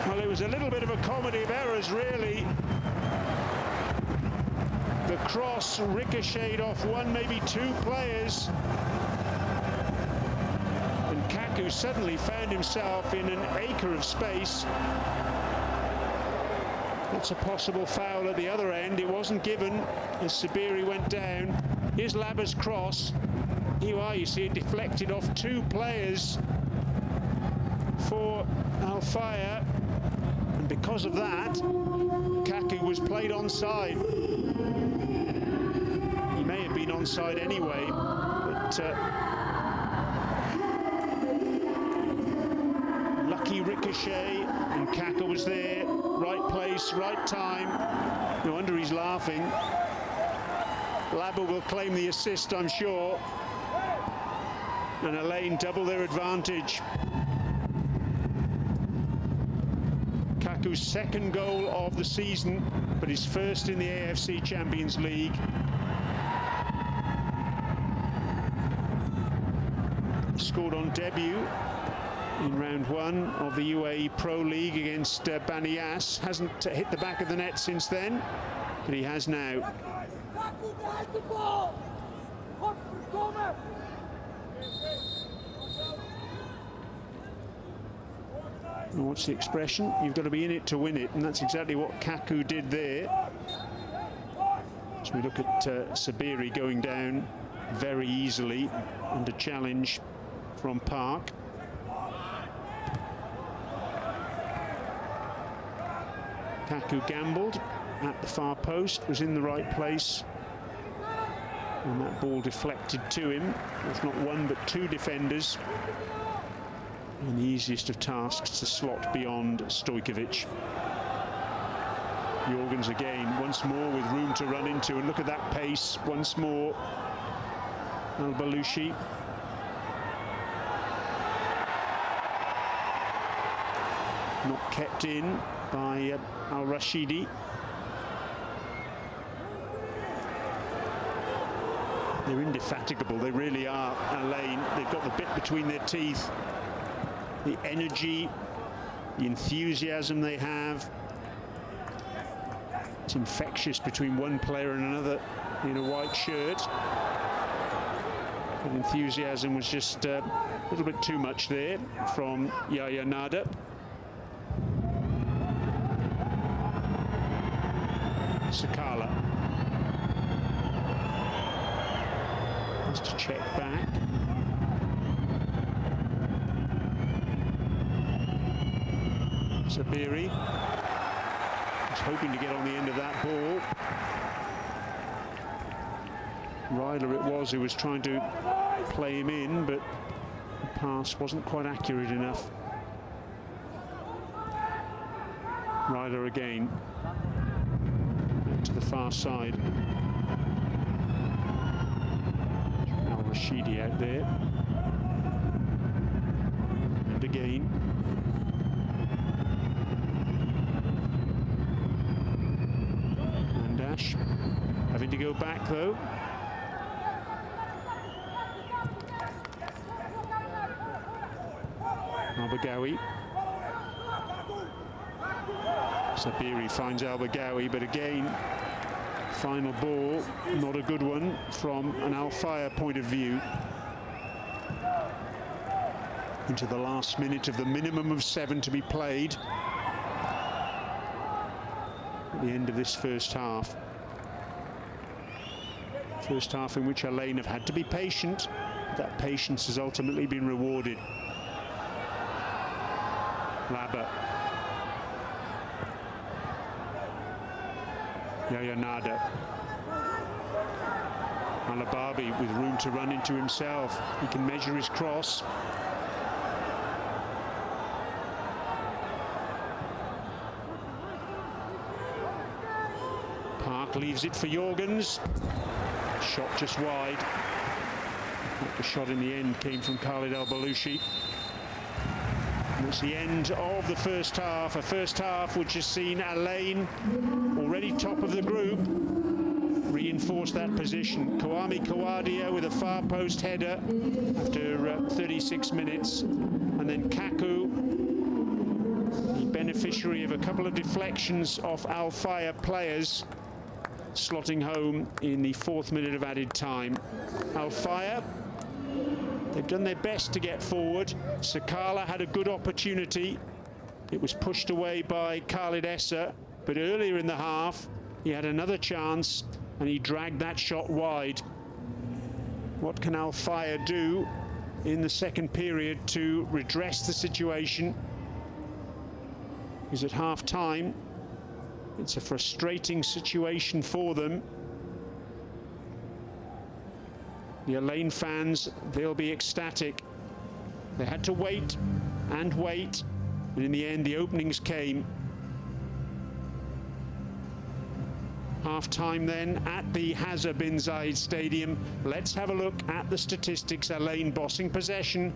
Well, it was a little bit of a comedy of errors, really. The cross ricocheted off one, maybe two players. And Kaku suddenly found himself in an acre of space. That's a possible foul at the other end. It wasn't given as Sabiri went down. Here's Laba's cross. Here you are, you see it deflected off two players for Al Fayha. And because of that, Kaku was played onside. He may have been onside anyway, but lucky ricochet, and Kaku was there. Right place, right time. No wonder he's laughing. Laba will claim the assist, I'm sure. And Alain double their advantage. Kaku's second goal of the season, but his first in the AFC Champions League. Scored on debut in round one of the UAE Pro League against Banias. Hasn't hit the back of the net since then, but he has now. What's the expression? You've got to be in it to win it, and that's exactly what Kaku did there. So we look at Sabiri going down very easily under challenge from Park. Kaku gambled at the far post, was in the right place, and that ball deflected to him. There's not one but two defenders, and the easiest of tasks to slot beyond Stojkovic. Jorgens again, once more with room to run into, and look at that pace once more. Al-Balushi. Not kept in by Al-Rashidi. They're indefatigable, they really are, Al-Ain. They've got the bit between their teeth. The energy, the enthusiasm they have. It's infectious between one player and another in a white shirt. The enthusiasm was just a little bit too much there from Yahya Nada. Sakala has to check back. Sabiri was hoping to get on the end of that ball. Ryder it was who was trying to play him in, but the pass wasn't quite accurate enough. Ryder again to the far side. Al Rashidi out there. And again. And Dash having to go back though. Al-Baghawi. Sabiri finds Al-Baghawi, but again, final ball, not a good one from an Al Fayha point of view. Into the last minute of the minimum of 7 to be played at the end of this first half. First half in which Al-Ain have had to be patient. That patience has ultimately been rewarded. Labba. Yahya Nada. Al-Ababi with room to run into himself. He can measure his cross. Park leaves it for Jorgens. Shot just wide. The shot in the end came from Khalid El Balushi. It's the end of the first half, a first half which has seen Al-Ain, already top of the group, reinforce that position. Kwame Kawadia with a far post header after 36 minutes, and then Kaku, the beneficiary of a couple of deflections off Al Fayha players, slotting home in the 4th minute of added time. Al Fayha, they've done their best to get forward. Sakala had a good opportunity. It was pushed away by Khalid Essa, but earlier in the half, he had another chance and he dragged that shot wide. What can Al Fayha do in the second period to redress the situation? Because at half time, it's a frustrating situation for them. The Al-Ain fans, they'll be ecstatic. They had to wait and wait, and in the end, the openings came. Half-time then at the Hazza bin Zayed Stadium. Let's have a look at the statistics. Al-Ain bossing possession,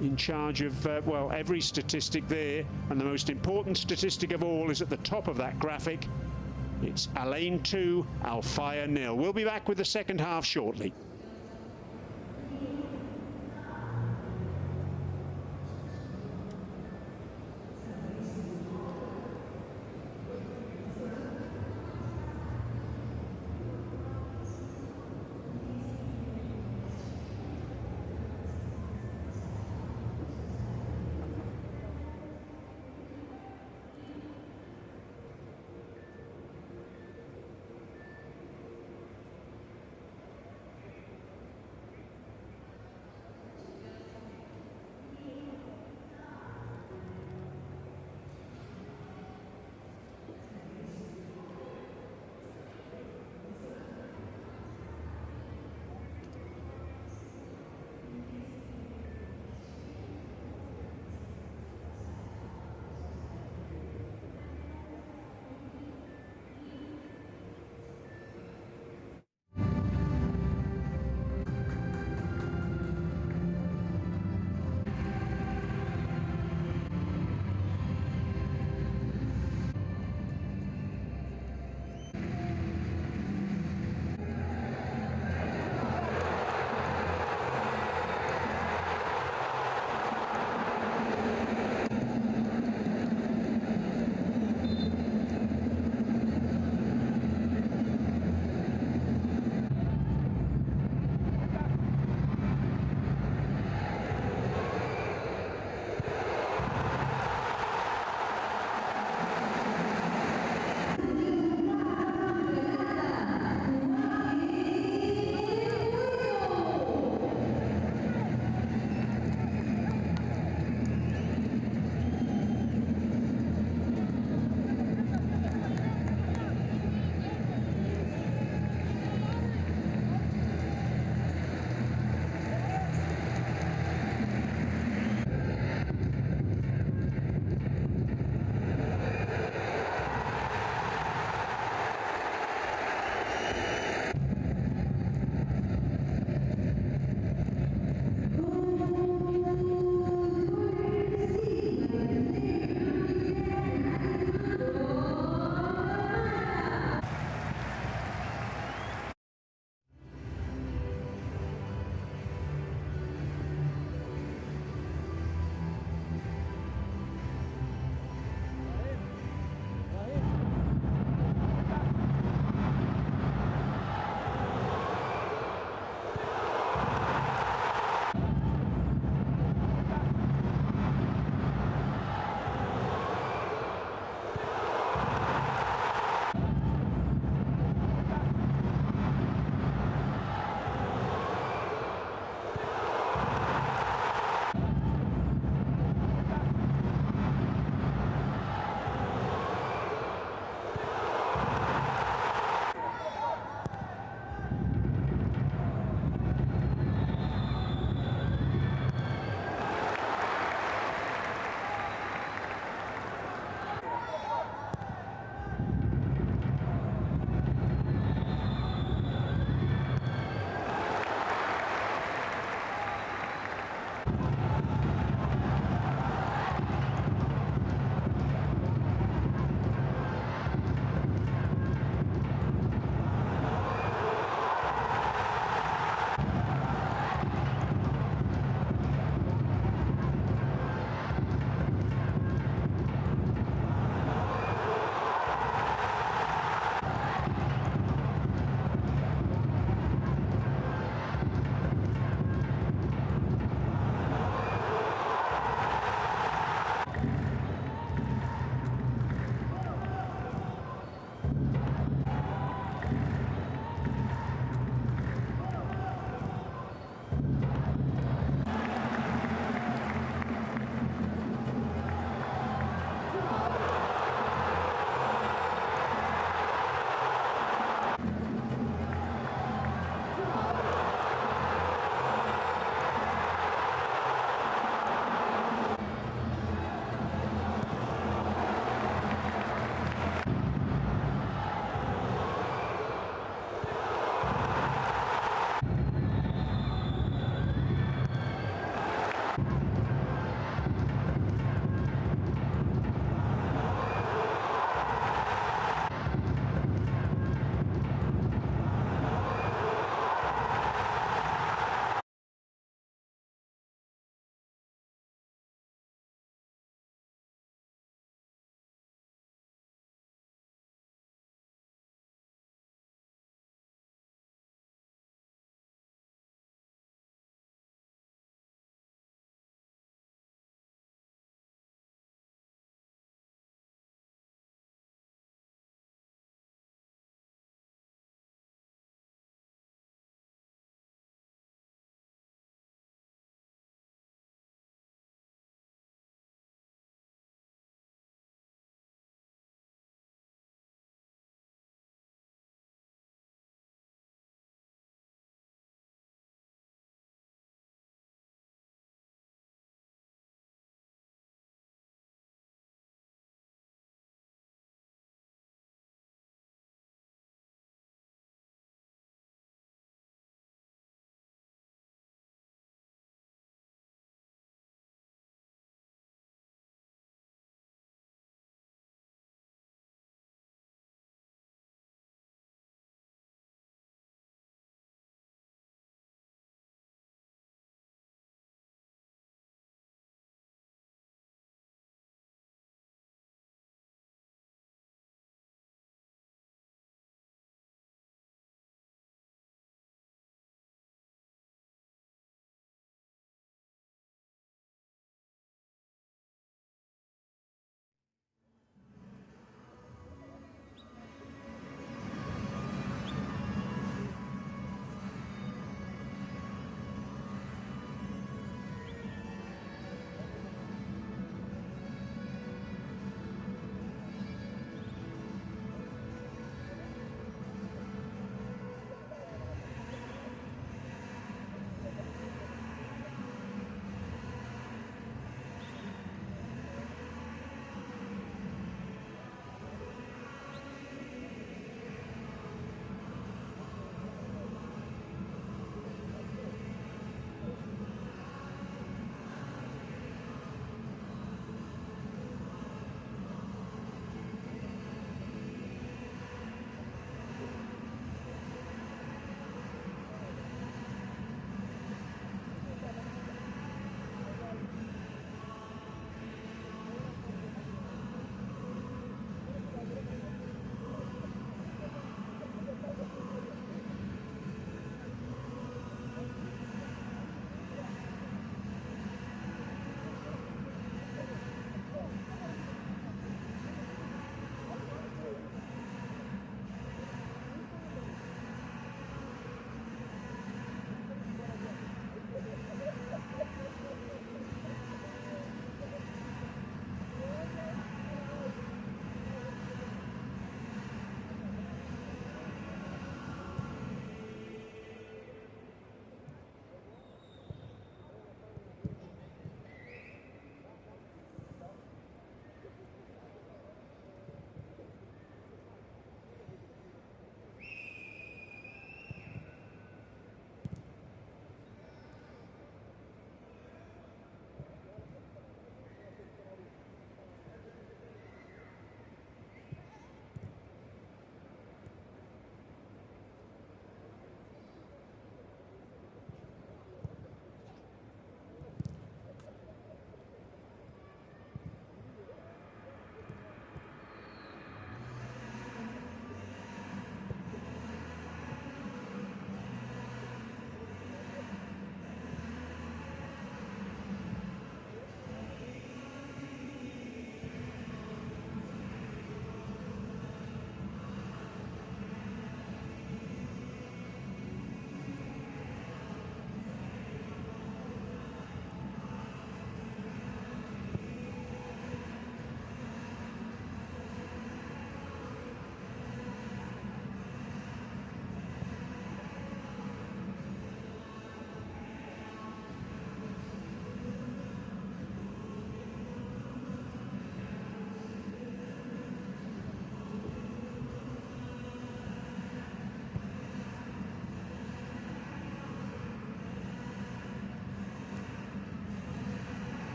in charge of, well, every statistic there, and the most important statistic of all is at the top of that graphic. It's Al-Ain 2, Al Fayha 0. We'll be back with the second half shortly.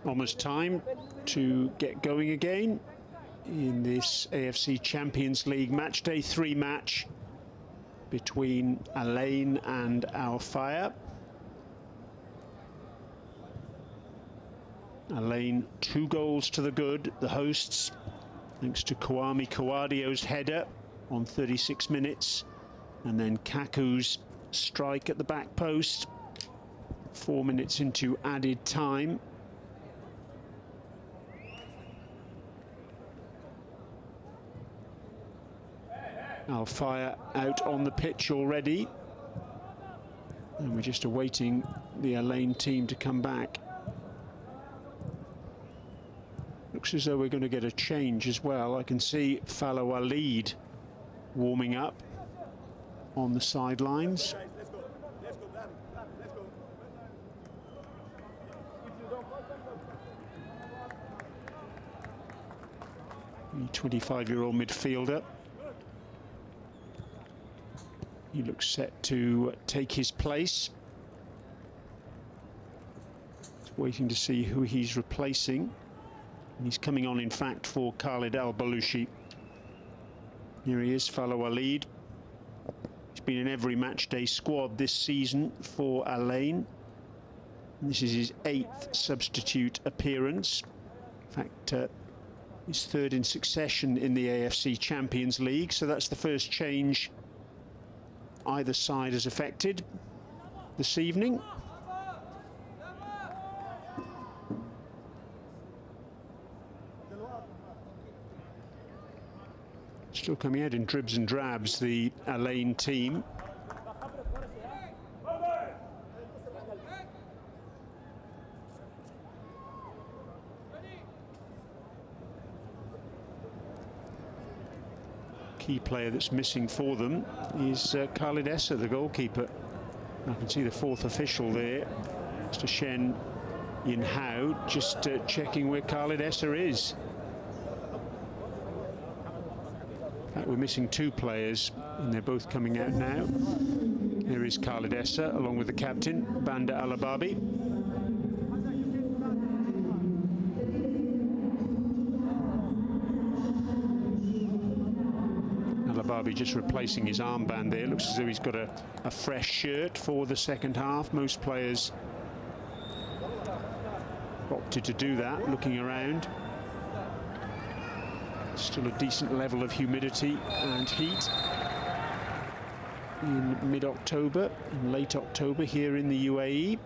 Almost time to get going again in this AFC Champions League matchday 3 match between Al Ain and Al Fayha. Al Ain 2 goals to the good, the hosts, thanks to Kwame Kawadio's header on 36 minutes, and then Kaku's strike at the back post 4 minutes into added time. Al Fayha out on the pitch already, and we're just awaiting the Al Ain team to come back. Looks as though we're going to get a change as well. I can see Fallah Walid warming up on the sidelines. The 25-year-old midfielder. He looks set to take his place. Just waiting to see who he's replacing. He's coming on, in fact, for Khalid Al Balushi. Here he is, Fallah Walid. He's been in every matchday squad this season for Al Ain. This is his 8th substitute appearance. In fact, his 3rd in succession in the AFC Champions League. So that's the first change either side has affected this evening. Still coming out in dribs and drabs, the Al Ain team. Key player that's missing for them is Khalid Essa, the goalkeeper. I can see the 4th official there, Mr. Shen Yin Hao, just checking where Khalid Essa is. We're missing 2 players, and they're both coming out now. Here is Khalid Essa, along with the captain, Banda Alababi. Alababi just replacing his armband there. Looks as though he's got a fresh shirt for the second half. Most players opted to do that, looking around. Still a decent level of humidity and heat in mid-October and late October here in the UAE.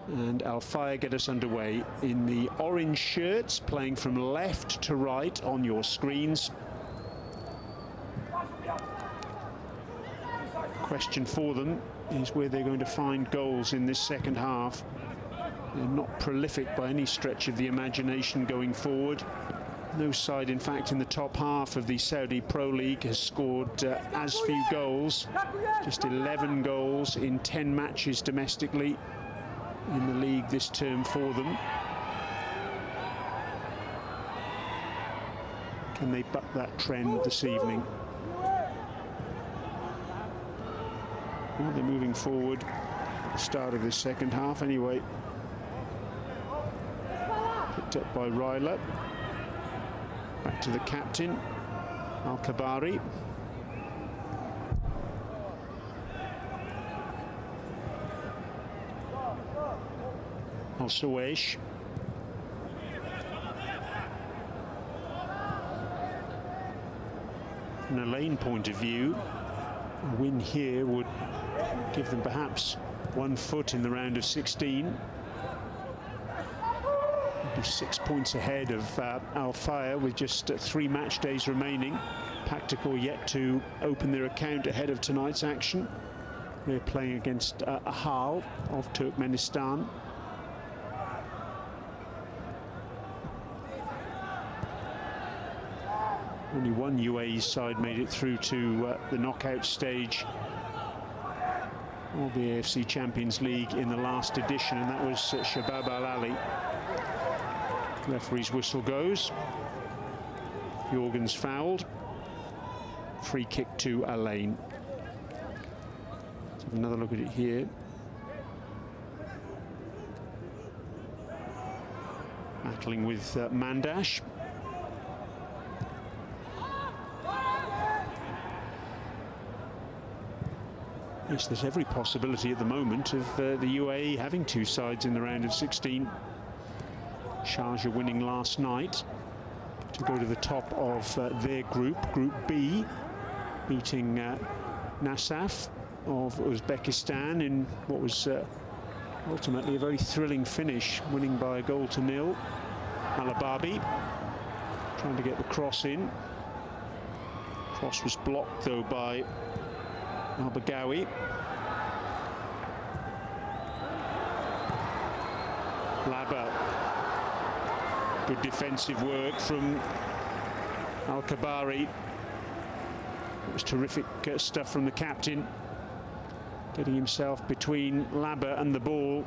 And Al Fayha get us underway in the orange shirts, playing from left to right on your screens. Question for them is where they're going to find goals in this second half. They're not prolific by any stretch of the imagination going forward. No side, in fact, in the top half of the Saudi Pro League has scored as few goals. Just 11 goals in 10 matches domestically in the league this term for them. Can they buck that trend this evening? Well, they're moving forward at the start of the second half anyway. Picked up by Ryla. Back to the captain, Al-Kabari. Al-Sawaish. From an Al Ain point of view, a win here would give them perhaps 1 foot in the round of 16. 6 points ahead of Al Fayha with just 3 match days remaining. Paktikor yet to open their account ahead of tonight's action. They're playing against Ahal of Turkmenistan. Only one UAE side made it through to the knockout stage of the AFC Champions League in the last edition, and that was Shabab Al Ali. Referee's whistle goes. Jorgen's fouled. Free kick to Al Ain. Let's have another look at it here. battling with Mandash. Yes, there's every possibility at the moment of the UAE having two sides in the round of 16. Sharjah winning last night to go to the top of their group, Group B, beating Nasaf of Uzbekistan in what was ultimately a very thrilling finish, winning by 1-0. Alababi trying to get the cross in. Cross was blocked though by Al-Bagawi. Laba. Good defensive work from Al-Kabari. It was terrific stuff from the captain, getting himself between Laba and the ball.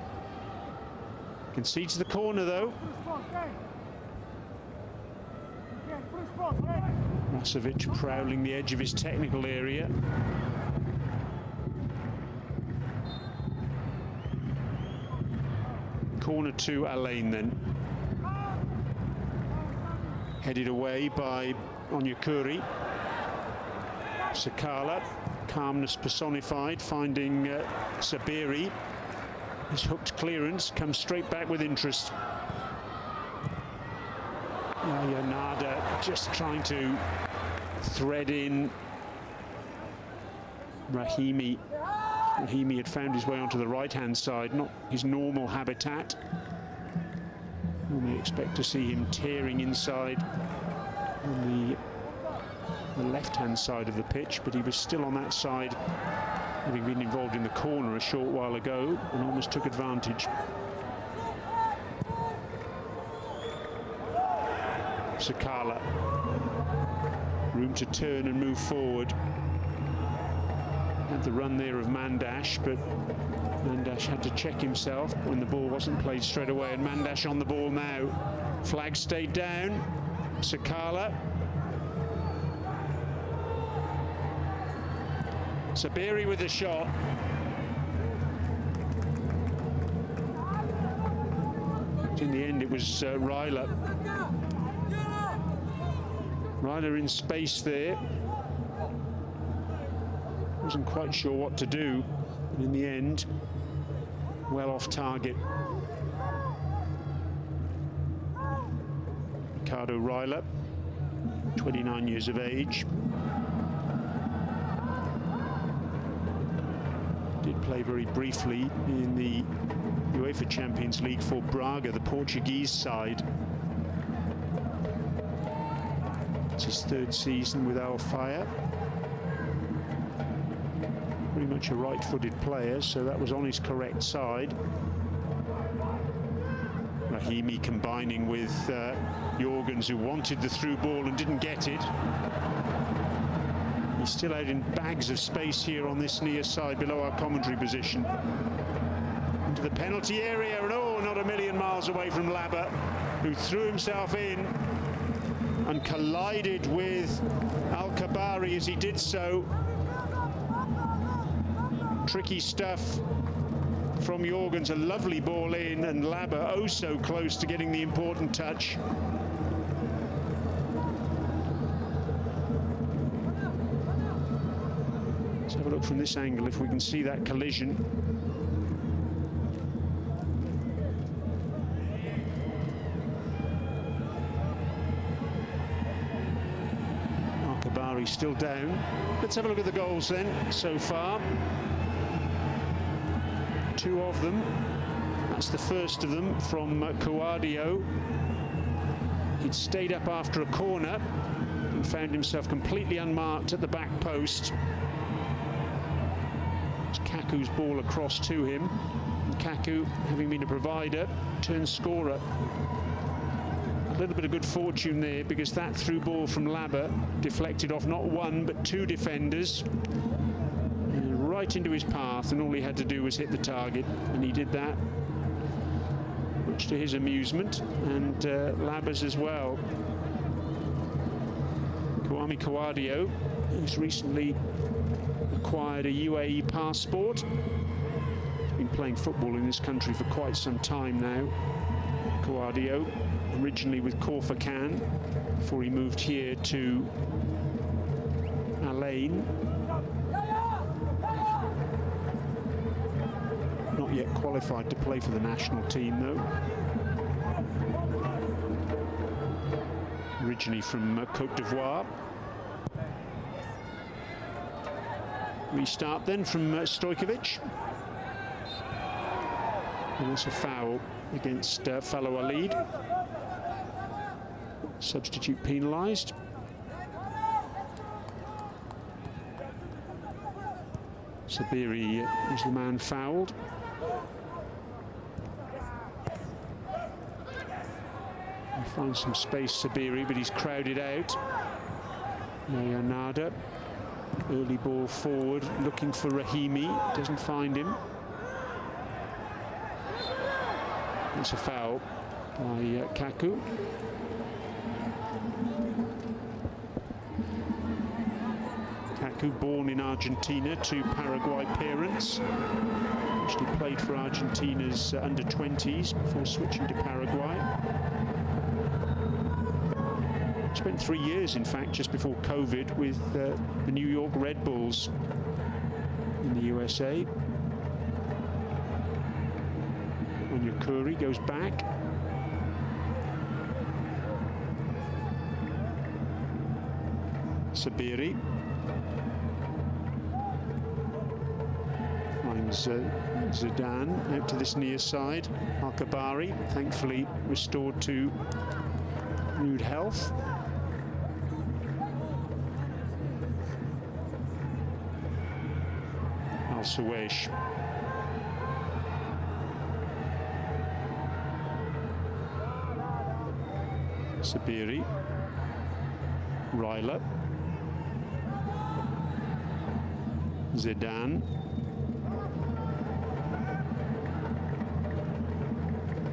Concedes the corner though. Rasovic prowling the edge of his technical area. Corner to Al Ain then. Headed away by Onyekuri. Sakala, calmness personified, finding Sabiri. His hooked clearance comes straight back with interest. Nada just trying to thread in Rahimi. Rahimi had found his way onto the right-hand side, not his normal habitat. Normally expect to see him tearing inside on the left-hand side of the pitch, but he was still on that side, having been involved in the corner a short while ago, and almost took advantage. Sakala, room to turn and move forward. Had the run there of Mandash, but Mandash had to check himself when the ball wasn't played straight away, and Mandash on the ball now. Flag stayed down. Sakala. Sabiri with the shot. In the end, it was Ryler. Ryler in space there. Wasn't quite sure what to do, but in the end, well off target. Ricardo Ryler, 29 years of age. Did play very briefly in the UEFA Champions League for Braga, the Portuguese side. It's his third season with Al Fire. Pretty much a right-footed player, so that was on his correct side. Rahimi combining with Jorgens, who wanted the through ball and didn't get it. He's still out in bags of space here on this near side below our commentary position. Into the penalty area, and oh, not a million miles away from Laba, who threw himself in and collided with Al-Kabari as he did so. Tricky stuff from Jorgens, a lovely ball in, and Laba oh so close to getting the important touch. Let's have a look from this angle if we can see that collision. Al-Kabari still down. Let's have a look at the goals then so far. Two of them. That's the first of them from Kouadio. He'd stayed up after a corner and found himself completely unmarked at the back post. It's Kaku's ball across to him. And Kaku, having been a provider, turns scorer. A little bit of good fortune there, because that through ball from Laba deflected off not one but two defenders. Right into his path, and all he had to do was hit the target, and he did that, much to his amusement and Laba's as well. Kwame Kouadio, who's recently acquired a UAE passport. He's been playing football in this country for quite some time now. Kouadio, originally with Corfacan before he moved here to Al-Ain. Not yet qualified to play for the national team though. Originally from Côte d'Ivoire. Restart then from Stojkovic. And it's a foul against Fallo Walid. Substitute penalised. Sabiri was the man fouled. He finds some space, Sabiri, but he's crowded out. Yahya Nada, early ball forward, looking for Rahimi, doesn't find him. It's a foul by Kaku. Kaku, born in Argentina to Paraguay parents. Actually played for Argentina's under-20s before switching to Paraguay. Spent 3 years, in fact, just before COVID with the New York Red Bulls in the USA. Onyekuri goes back. Sabiri finds Zidane out to this near side. Al-Kabari, thankfully restored to rude health. Al-Suwaish. Sabiri. Ryla. Zidane.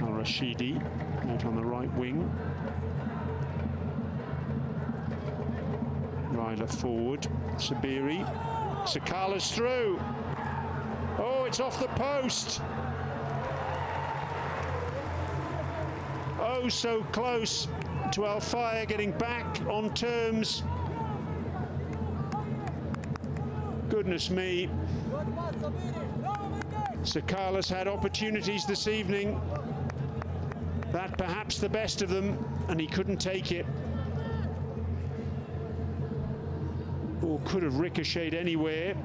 Al-Rashidi out on the right wing. Ryla forward. Sabiri. Sakala's through. Oh, it's off the post. Oh, so close to Al Fayha getting back on terms. Goodness me. Sakala's had opportunities this evening. That perhaps the best of them, and he couldn't take it. Ball could have ricocheted anywhere,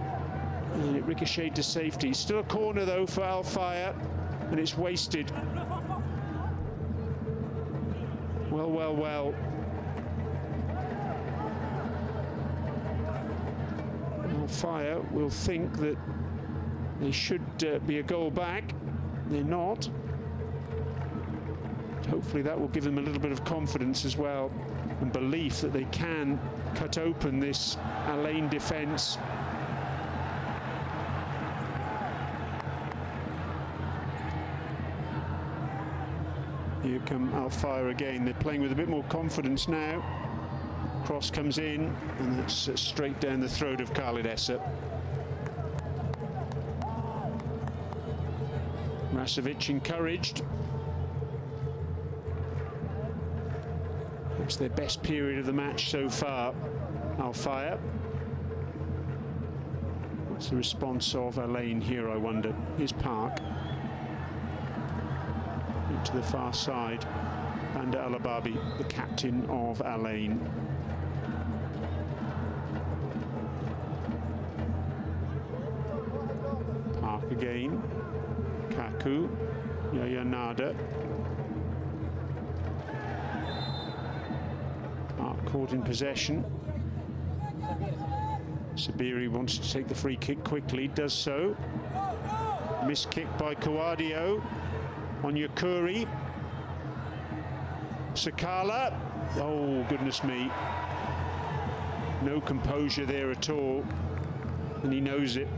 and it ricocheted to safety. Still a corner though for Al Fayha, and it's wasted. Well, well, well. Al Fayha will think that they should be a goal back. They're not. Hopefully that will give them a little bit of confidence as well, and belief that they can cut open this Al-Ain defence. Here come Al Fayha again. They're playing with a bit more confidence now. Cross comes in, and that's straight down the throat of Khalid Essa. Rasovic encouraged. It's their best period of the match so far, Al Fayha. What's the response of Al-Ain here, I wonder? Here's Park. To the far side, Bandar Al-Ababi, the captain of Al-Ain. Park again. Kaku. Yahya Nada. Park caught in possession. Sabiri wants to take the free kick quickly, does so. Missed kick by Kouadio. Onyekuri. Sakala. Oh, goodness me. No composure there at all. And he knows it.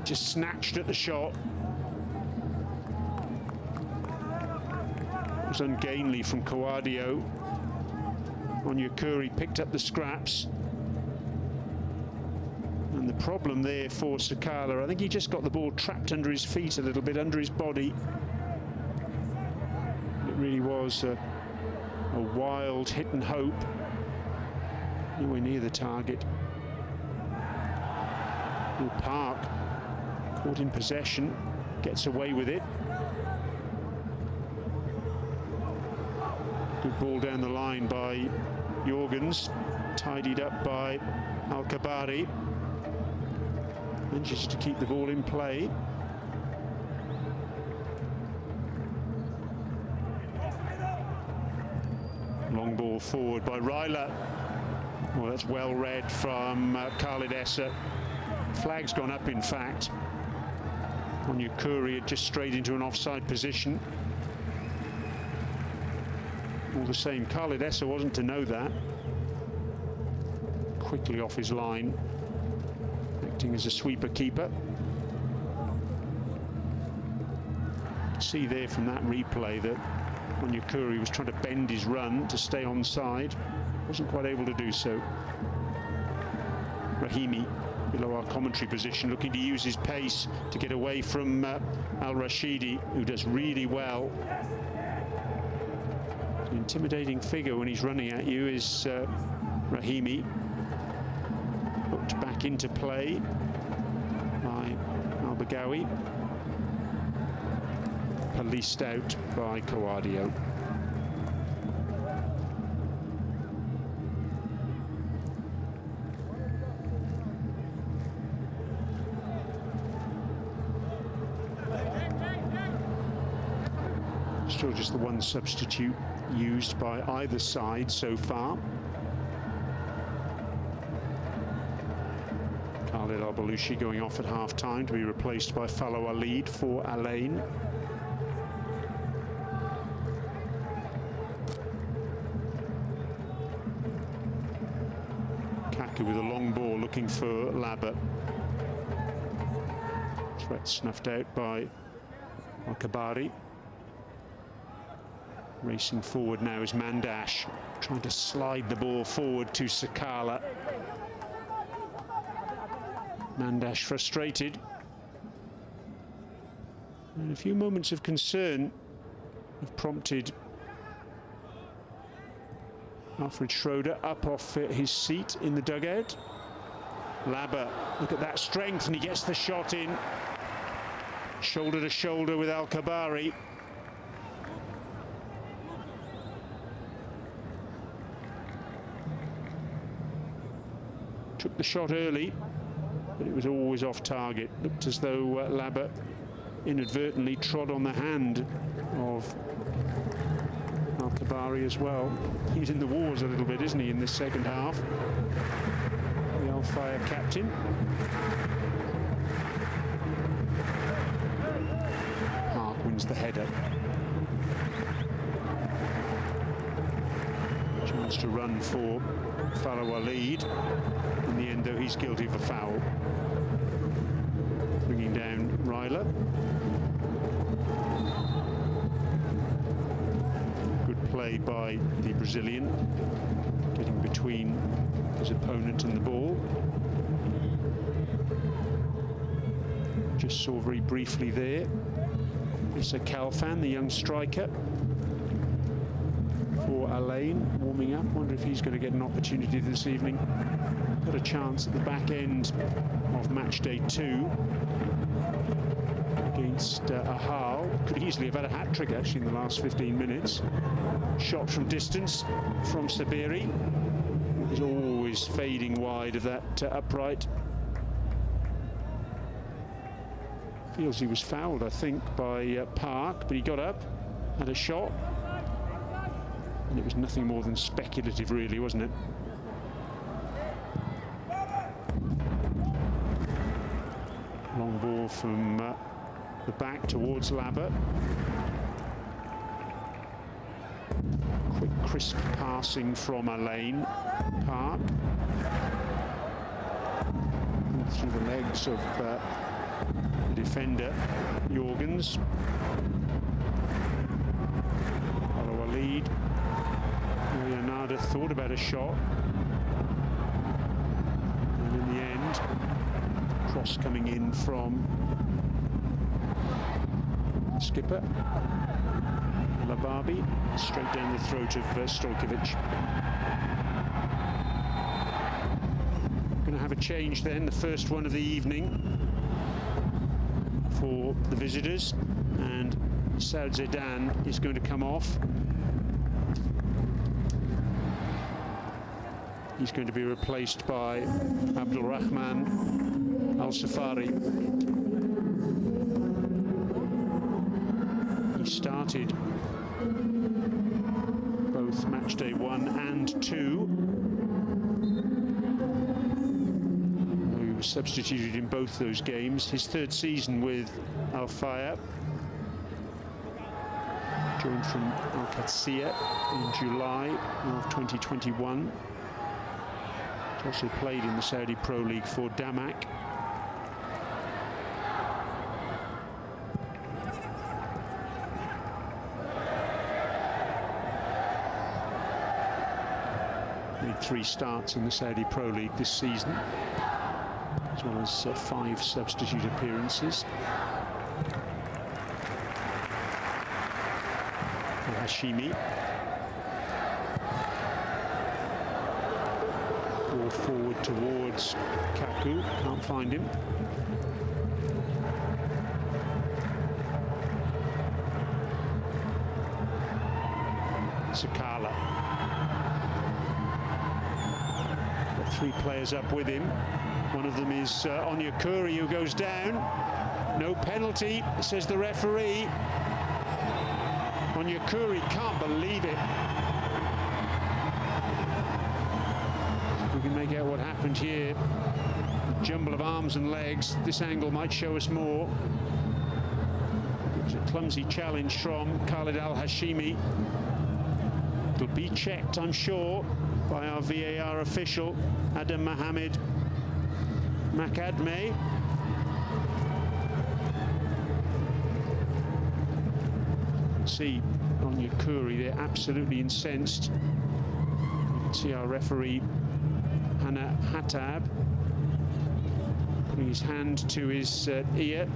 Just snatched at the shot. It was ungainly from Kouadio. Onyekuri picked up the scraps. And the problem there for Sakala, I think he just got the ball trapped under his feet a little bit, under his body. Really was a wild hit and hope. Nowhere near the target. Will Park, caught in possession, gets away with it. Good ball down the line by Jorgens, tidied up by Al Kabari. Manages to keep the ball in play. Long ball forward by Ryler. Well, that's well read from Khalid Essa. Flag's gone up, in fact. Onyekuri had just strayed into an offside position. All the same, Khalid Essa wasn't to know that. Quickly off his line, acting as a sweeper keeper. See there from that replay that Onyekuri was trying to bend his run to stay onside. Wasn't quite able to do so. Rahimi, below our commentary position, looking to use his pace to get away from Al Rashidi, who does really well. An intimidating figure when he's running at you is Rahimi. Hooked back into play by Al Baghawi. Policed out by Kawadio. Still just the one substitute used by either side so far. Khalid Al Balushi going off at half-time to be replaced by Fallow Alid for Al Ain. Kaku with a long ball looking for Labba. Threat snuffed out by Al Kabari. Racing forward now is Mandash, trying to slide the ball forward to Sakala. Mandash frustrated. And a few moments of concern have prompted Alfred Schroeder up off his seat in the dugout. Labba, look at that strength, and he gets the shot in. Shoulder to shoulder with Al Kabari. Took the shot early, but it was always off target. Looked as though Labba inadvertently trod on the hand of Al Kabari as well. He's in the wars a little bit, isn't he, in this second half? The Al Fire captain. Park wins the header. Chance to run for Fallow Alid. In the end, though, he's guilty of a foul. Bringing down Ryler. Good play by the Brazilian, getting between his opponent and the ball. Just saw very briefly there Issa Khalfan, the young striker for Al Ain, warming up. Wonder if he's going to get an opportunity this evening. Got a chance at the back end of match day 2 against Ahal. Could easily have had a hat-trick actually in the last 15 minutes. Shot from distance from Sabiri. He's always fading wide of that upright. Feels he was fouled, I think, by Park, but he got up, had a shot. And it was nothing more than speculative, really, wasn't it? Long ball from the back towards Labba. Quick, crisp passing from Al Ain. Park. And through the legs of the defender, Jorgens. Fallow Alid. Leonardo thought about a shot. And in the end, cross coming in from the skipper. Alababi, straight down the throat of Stojkovic. Going to have a change then, the first one of the evening for the visitors, and Saud Zaidan is going to come off. He's going to be replaced by Abdulrahman Al-Safari. He started both match day 1 and 2. He was substituted in both those games. His third season with Al Fayha. Joined from Al Qadsiya in July of 2021. He also played in the Saudi Pro League for Damak. Made 3 starts in the Saudi Pro League this season, as well as 5 substitute appearances. Hashimi. Ball forward towards Kaku, can't find him. Sakala. Got 3 players up with him. One of them is Onyekuri, who goes down. No penalty, says the referee. Onyekuri can't believe it. We can make out what happened here. Jumble of arms and legs. This angle might show us more. It's a clumsy challenge from Khalid Al-Hashimi. It'll be checked, I'm sure, by our VAR official, Adam Mohamed Makadme. See Onyekuri, they're absolutely incensed. You can see our referee Hannah Hattab putting his hand to his ear,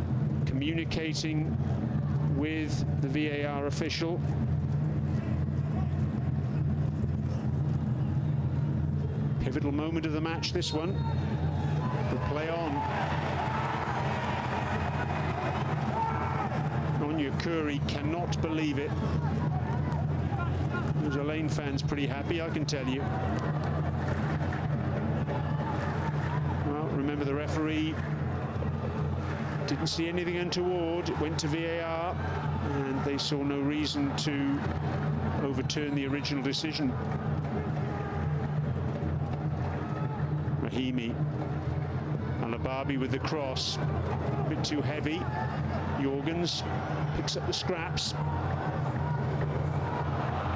communicating with the VAR official. Pivotal moment of the match, this one. We'll play on. Onyekuri cannot believe it. Those Al-Ain fans pretty happy, I can tell you. Well, remember the referee didn't see anything untoward, went to VAR, and they saw no reason to overturn the original decision. Rahimi. Alababi with the cross, a bit too heavy. Jorgens picks up the scraps.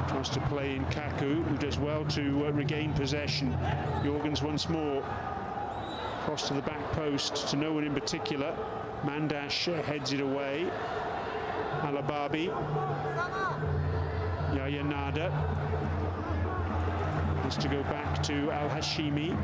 Tries to play in Kaku, who does well to regain possession. Jorgens once more. Cross to the back post to no one in particular. Mandash heads it away. Alababi. Yahya Nada. Has to go back to Al-Hashimi.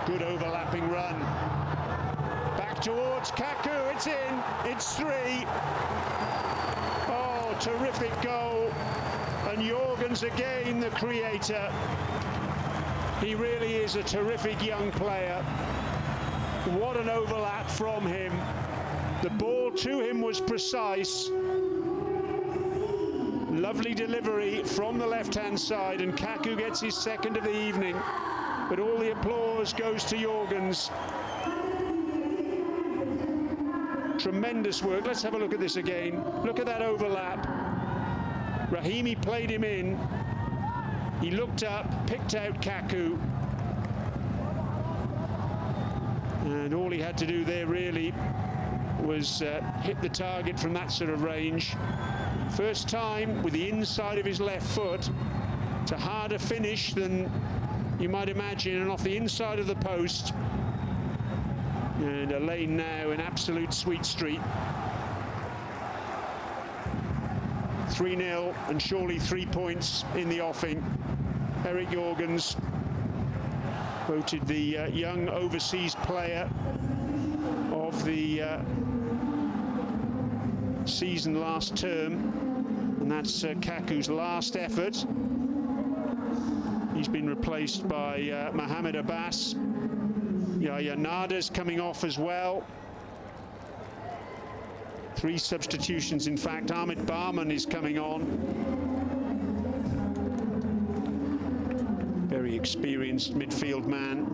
Good overlapping run. Back towards Kaku, it's in, it's 3. Oh, terrific goal. And Jorgens again, the creator. He really is a terrific young player. What an overlap from him. The ball to him was precise. Lovely delivery from the left-hand side, and Kaku gets his second of the evening. But all the applause goes to Jorgens. Tremendous work. Let's have a look at this again. Look at that overlap. Rahimi played him in. He looked up, picked out Kaku. And all he had to do there really was hit the target from that sort of range. First time with the inside of his left foot. It's a harder finish than you might imagine, and off the inside of the post. And Elaine now in absolute sweet street. 3-0 and surely 3 points in the offing. Eric Jorgens, voted the young overseas player of the season last term, and that's Kaku's last effort. He's been replaced by Mohamed Abbas. Yahya Nada's coming off as well. 3 substitutions, in fact. Ahmed Barman is coming on. Very experienced midfield man.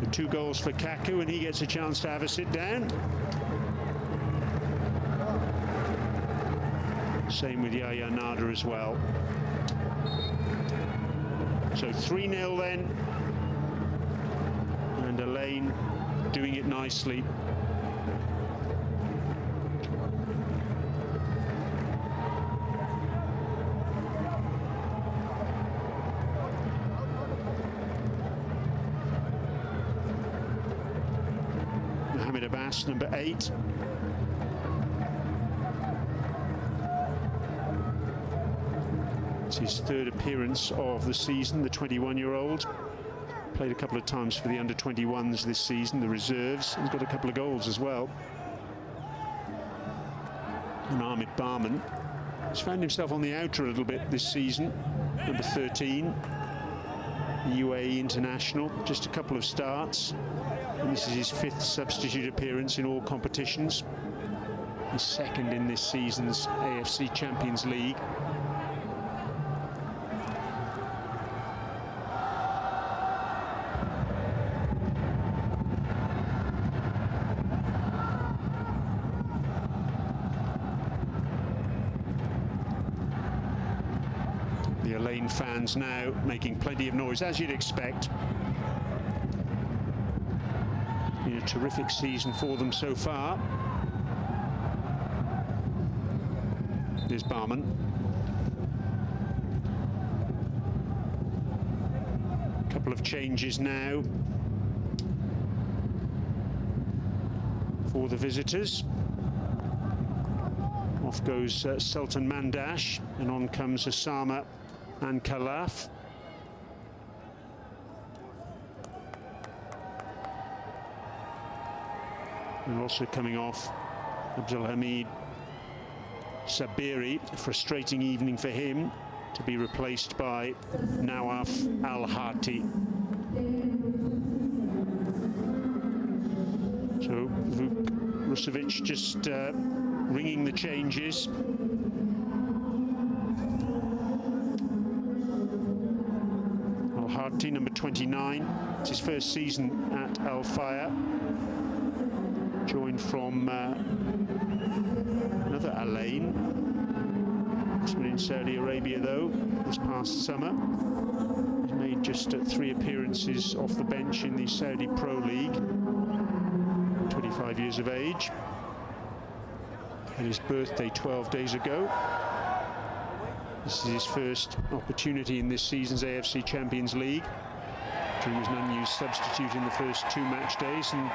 So 2 goals for Kaku, and he gets a chance to have a sit down. Same with Yahya Nada as well. So 3-0 then. And Elaine doing it nicely. Mohamed Abbas, number 8. It's his 3rd appearance of the season, the 21-year-old. Played a couple of times for the under-21s this season, the reserves. He's got a couple of goals as well. And Ahmed Barman has found himself on the outer a little bit this season. Number 13, the UAE international, just a couple of starts. And this is his 5th substitute appearance in all competitions. He's 2nd in this season's AFC Champions League. The Elaine fans now making plenty of noise, as you'd expect. Been a terrific season for them so far. There's Barman. Couple of changes now for the visitors. Off goes Sultan Mandash, and on comes Osama and Khalaf. And also coming off, Abdulhamid Sabiri. A frustrating evening for him, to be replaced by Nawaf Al-Hati. So Vuk Rusevic just ringing the changes. Al-Hati, number 29. It's his 1st season at Al Fayha. Joined from another Elaine. He's been in Saudi Arabia though this past summer. He's made just 3 appearances off the bench in the Saudi Pro League. 25 years of age. And his birthday 12 days ago. This is his 1st opportunity in this season's AFC Champions League. He was an unused substitute in the first 2 match days. And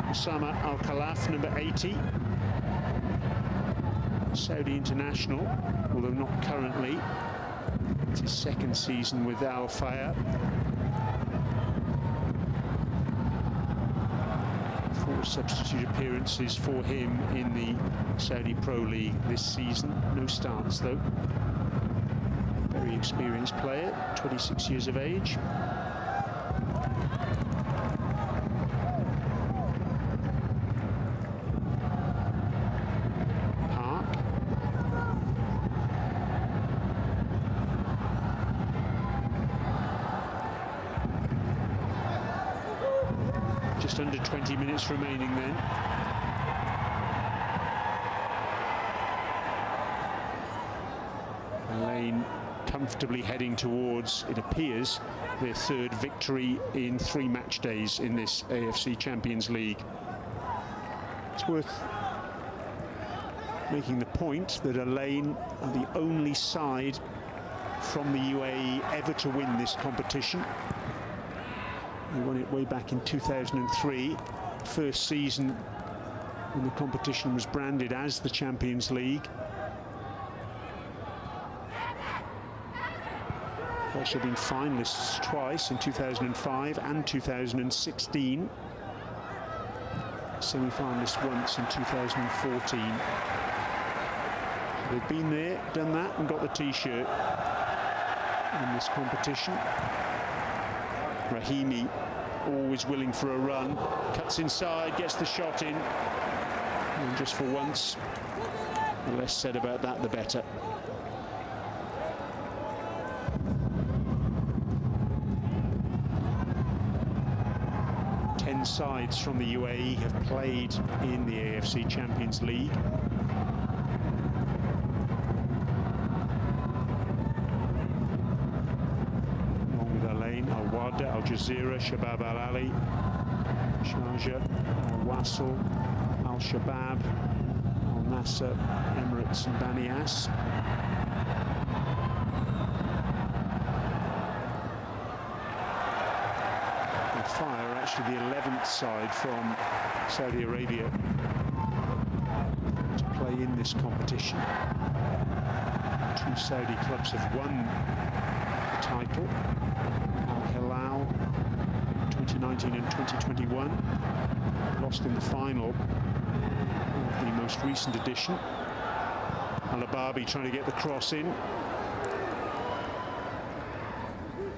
Osama Al-Khalaf, number 80. Saudi international, although not currently. It's his 2nd season with Al Fayha. 4 substitute appearances for him in the Saudi Pro League this season. No starts though. Very experienced player, 26 years of age. Just under 20 minutes remaining then. Elaine comfortably heading towards, it appears, their 3rd victory in 3 match days in this AFC Champions League. It's worth making the point that Elaine are the only side from the UAE ever to win this competition. They won it way back in 2003, first season when the competition was branded as the Champions League. Also been finalists twice, in 2005 and 2016. Semi-finalists once in 2014. They've been there, done that, and got the T-shirt in this competition. Rahimi, always willing for a run, cuts inside, gets the shot in. And just for once, the less said about that, the better. Sides from the UAE have played in the AFC Champions League. Along with Al Ain, Al Wahda, Al Jazeera, Shabab Al Ali, Sharjah, Al Wasl, Al Shabab, Al Nasser, Emirates and Bani As. Fire actually the 11th side from Saudi Arabia to play in this competition. Two Saudi clubs have won the title. Al Hilal 2019 and 2021, lost in the final of the most recent edition. Al Ababi trying to get the cross in,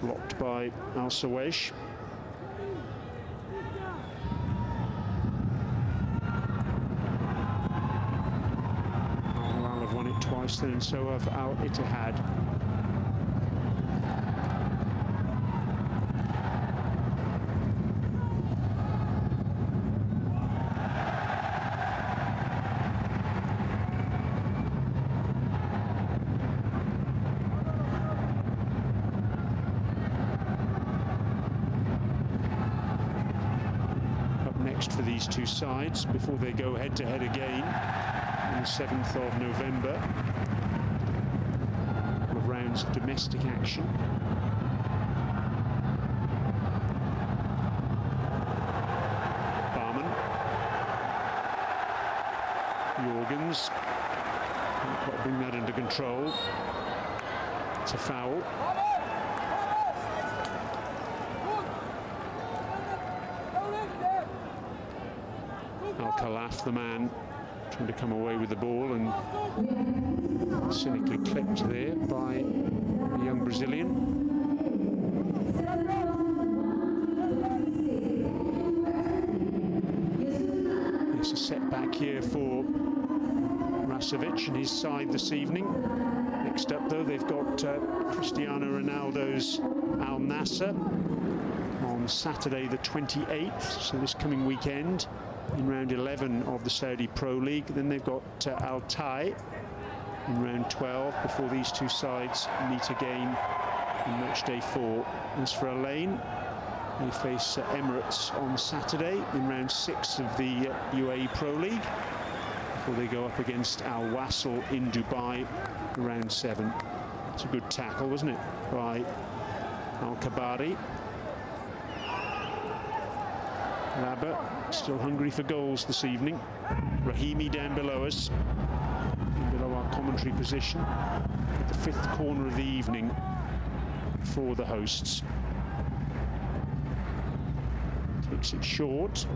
blocked by Al Sawesh. Twice then, and so have Al Ittihad. Up next for these two sides before they go head-to-head again on the 7th of November. Of rounds of domestic action. Barman. Jorgens. Can't quite bring that under control. It's a foul. Al-Khalaf, the man trying to come away with the ball, and cynically clipped there by the young Brazilian. It's a setback here for Rasovic and his side this evening. Next up, though, they've got Cristiano Ronaldo's Al Nassr on Saturday the 28th, so this coming weekend, in round 11 of the Saudi Pro League. Then they've got Al Tai in round 12 before these two sides meet again in match day 4. As for Al Ain, they face Emirates on Saturday in round 6 of the UAE Pro League before they go up against Al Wasl in Dubai in round 7. It's a good tackle, wasn't it, by Al Kabari. Labba still hungry for goals this evening. Rahimi down below us, below our commentary position, at the 5th corner of the evening for the hosts. Takes it short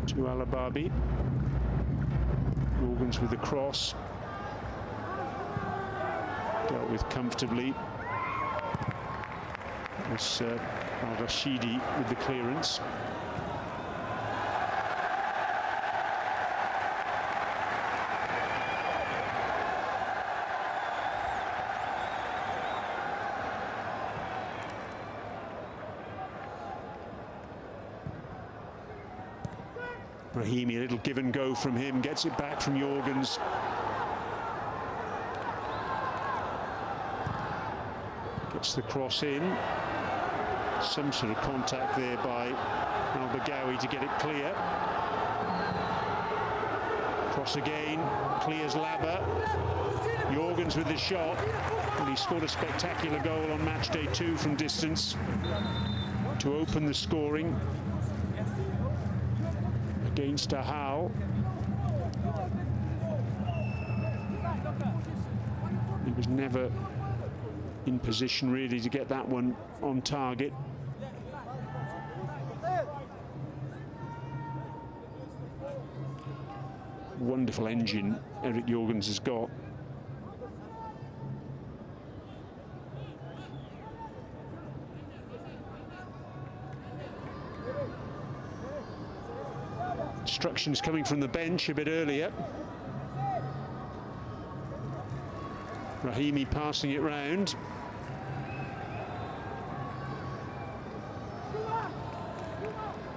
to Al Ababi. Jorgens with the cross. Dealt with comfortably. It's Al-Rashidi with the clearance. Rahimi, a little give and go from him, gets it back from Jorgens. Gets the cross in. Some sort of contact there by Al Baghawi to get it clear. Cross again, clears Labba. Jorgens with the shot, and he scored a spectacular goal on match day 2 from distance to open the scoring against Ahal. He was never in position really to get that one on target. Wonderful engine Erik Jorgens has got. Instructions coming from the bench a bit earlier. Rahimi passing it round.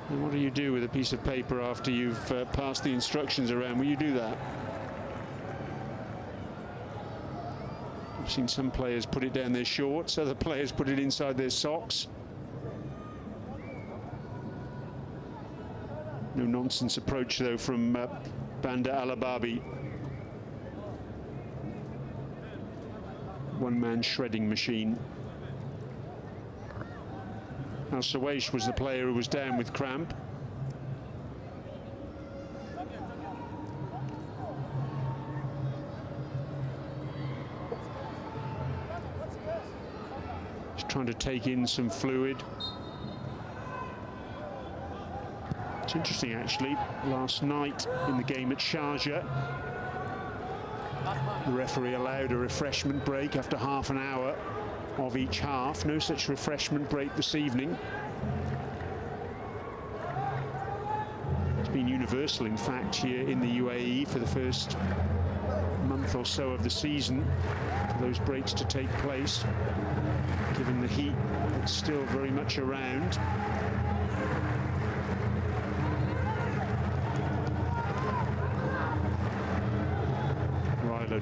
And what do you do with a piece of paper after you've passed the instructions around? Will you do that? I've seen some players put it down their shorts, other players put it inside their socks. No nonsense approach though from Bandar Al-Ahbabi. One-man shredding machine. Al Sawaish was the player who was down with cramp. He's trying to take in some fluid. It's interesting actually, last night in the game at Sharjah, the referee allowed a refreshment break after half an hour of each half. No such refreshment break this evening. It's been universal, in fact, here in the UAE for the first month or so of the season for those breaks to take place, given the heat that's still very much around.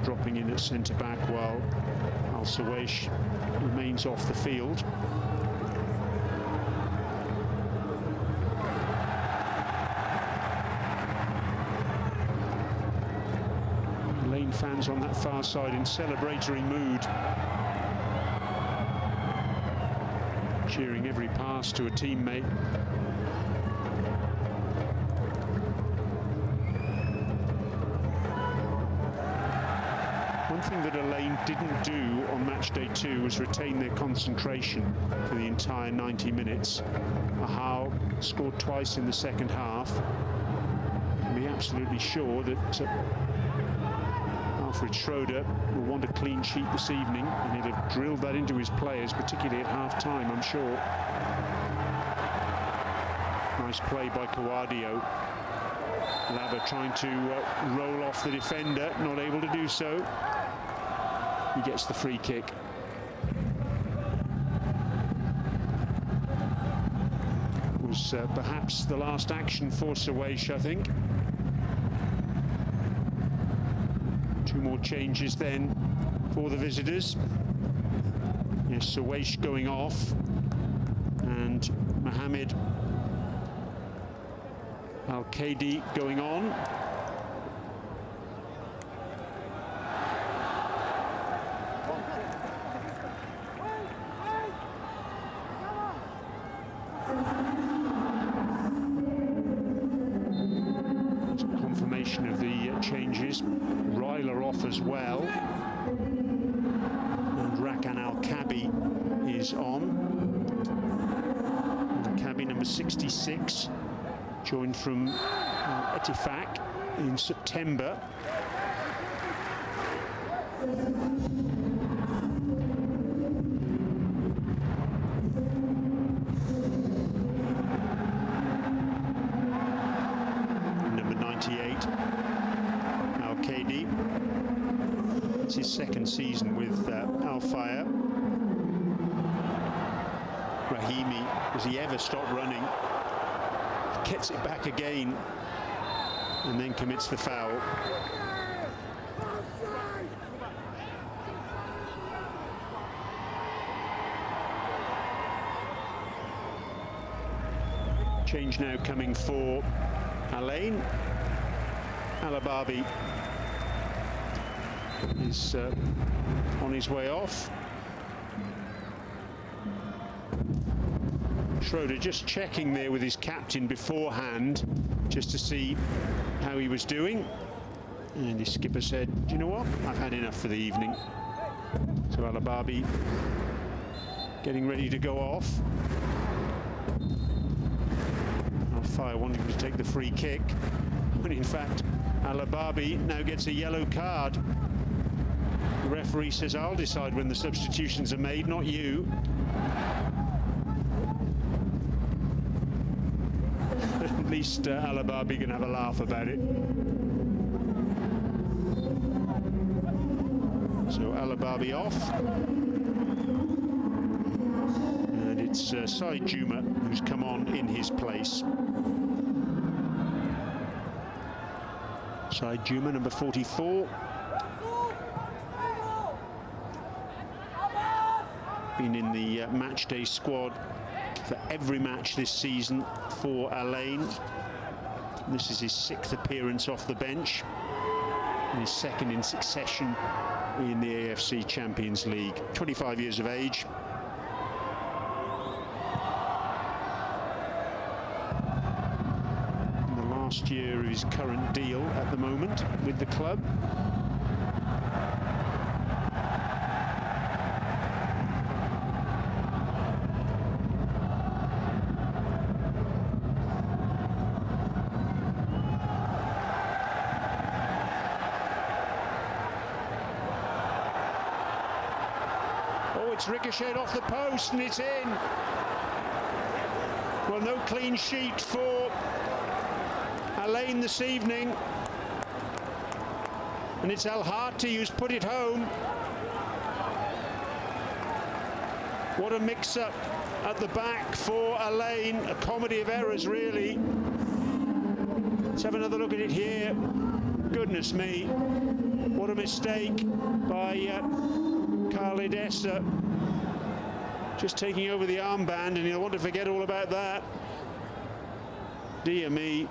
Dropping in at centre-back while Al Sawaish remains off the field. Lane fans on that far side in celebratory mood, cheering every pass to a teammate. One thing that Al-Ain didn't do on match day 2 was retain their concentration for the entire 90 minutes. Ahal scored twice in the second half. And be absolutely sure that Alfred Schroeder will want a clean sheet this evening, and he'll have drilled that into his players, particularly at half-time, I'm sure. Nice play by Kawadio. Laba trying to roll off the defender, not able to do so. He gets the free kick. It was perhaps the last action for Sawaish, I think. 2 more changes then for the visitors. Yes, Sawaish going off, and Mohamed Al-Kadi going on. Confirmation of the changes. Ryler off as well, and Rakan Al-Kabi is on. Al-Kabi, number 66, joined from Etifak in September. Number 98, Al-Kadi. It's his second season with Al Fayha. Rahimi, does he ever stop running? Gets it back again and then commits the foul. Change now coming for Al-Ain. Al-Ahbabi is on his way off. Schroeder just checking there with his captain beforehand, just to see how he was doing. And his skipper said, "Do you know what? I've had enough for the evening." So Al Ababi getting ready to go off. Al Fire wanting to take the free kick, when in fact Al Ababi now gets a yellow card. The referee says, "I'll decide when the substitutions are made, not you." At least Al Ababi can have a laugh about it. So Al Ababi off. And it's Said Juma who's come on in his place. Said Juma, number 44. Been in the match day squad for every match this season for Al Ain. This is his 6th appearance off the bench, and his 2nd in succession in the AFC Champions League. 25 years of age. In the last year of his current deal at the moment with the club. It's ricocheted off the post and it's in. Well, no clean sheet for Al Ain this evening. And it's El Hati who's put it home. What a mix-up at the back for Al Ain. A comedy of errors, really. Let's have another look at it here. Goodness me. What a mistake by Khalid Essa. Just taking over the armband, and he'll want to forget all about that. Dear me.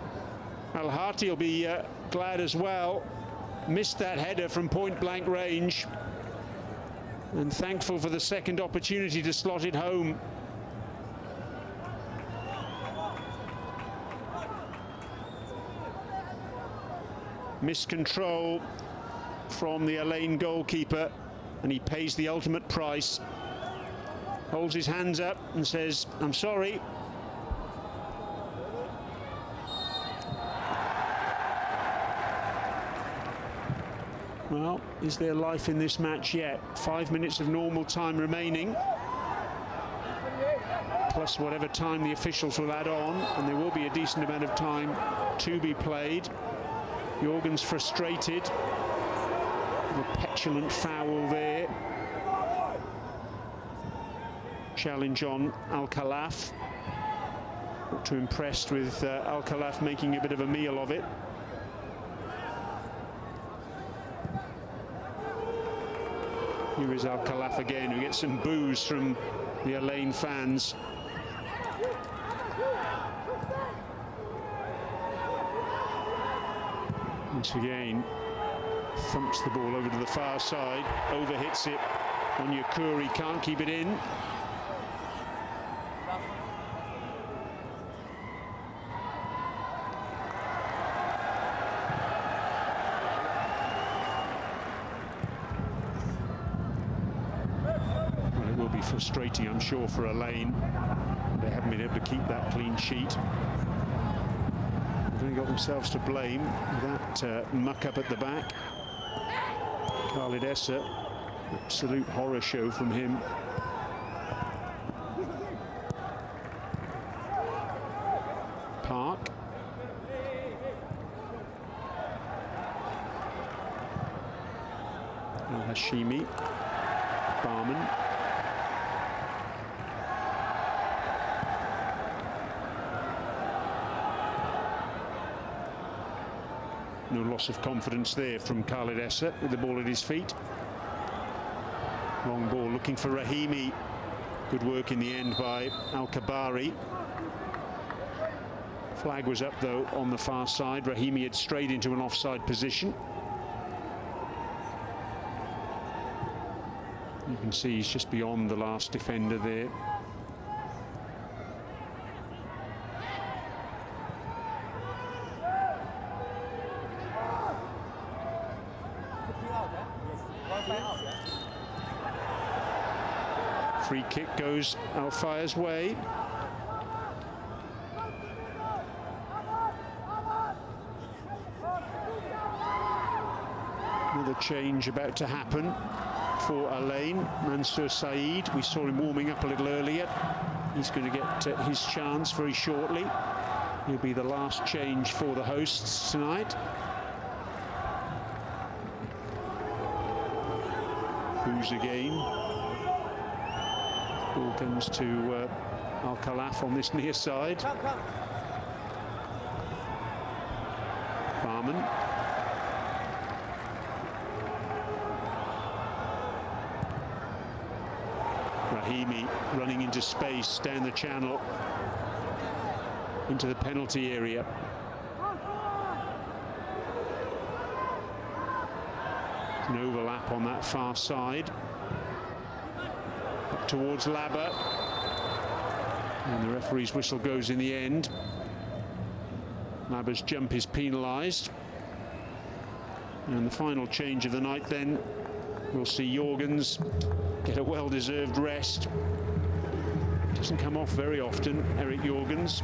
Al Hati will be glad as well. Missed that header from point-blank range. And thankful for the 2nd opportunity to slot it home. Miscontrol from the Al Ain goalkeeper, and he pays the ultimate price. Holds his hands up and says, "I'm sorry." Well, is there life in this match yet? 5 minutes of normal time remaining, plus whatever time the officials will add on, and there will be a decent amount of time to be played. Jorgen's frustrated. The petulant foul there. Challenge on Al Khalaf. Not too impressed with Al Khalaf making a bit of a meal of it. Here is Al Khalaf again, who gets some boos from the Al Ain fans. Once again, thumps the ball over to the far side, overhits it on Yakuri, can't keep it in. Well, it will be frustrating, I'm sure, for Al Ain. They haven't been able to keep that clean sheet. They've only got themselves to blame with that muck up at the back. Khalid Essa, absolute horror show from him. Park. Al Hashimi. Barman. No loss of confidence there from Khalid Essa with the ball at his feet. Long ball looking for Rahimi. Good work in the end by Al Kabari. Flag was up though on the far side. Rahimi had strayed into an offside position. You can see he's just beyond the last defender there. Free kick goes Al Fire's way. Another change about to happen for Al Ain. Mansour Saeed, we saw him warming up a little earlier. He's going to get his chance very shortly. He'll be the last change for the hosts tonight. Who's again. Ball comes to Al Khalaf on this near side. Barman. Rahimi running into space down the channel into the penalty area. An overlap on that far side. Up towards Labba. And the referee's whistle goes in the end. Labba's jump is penalised. And the final change of the night then, we'll see Jorgens get a well-deserved rest. Doesn't come off very often, Eric Jorgens.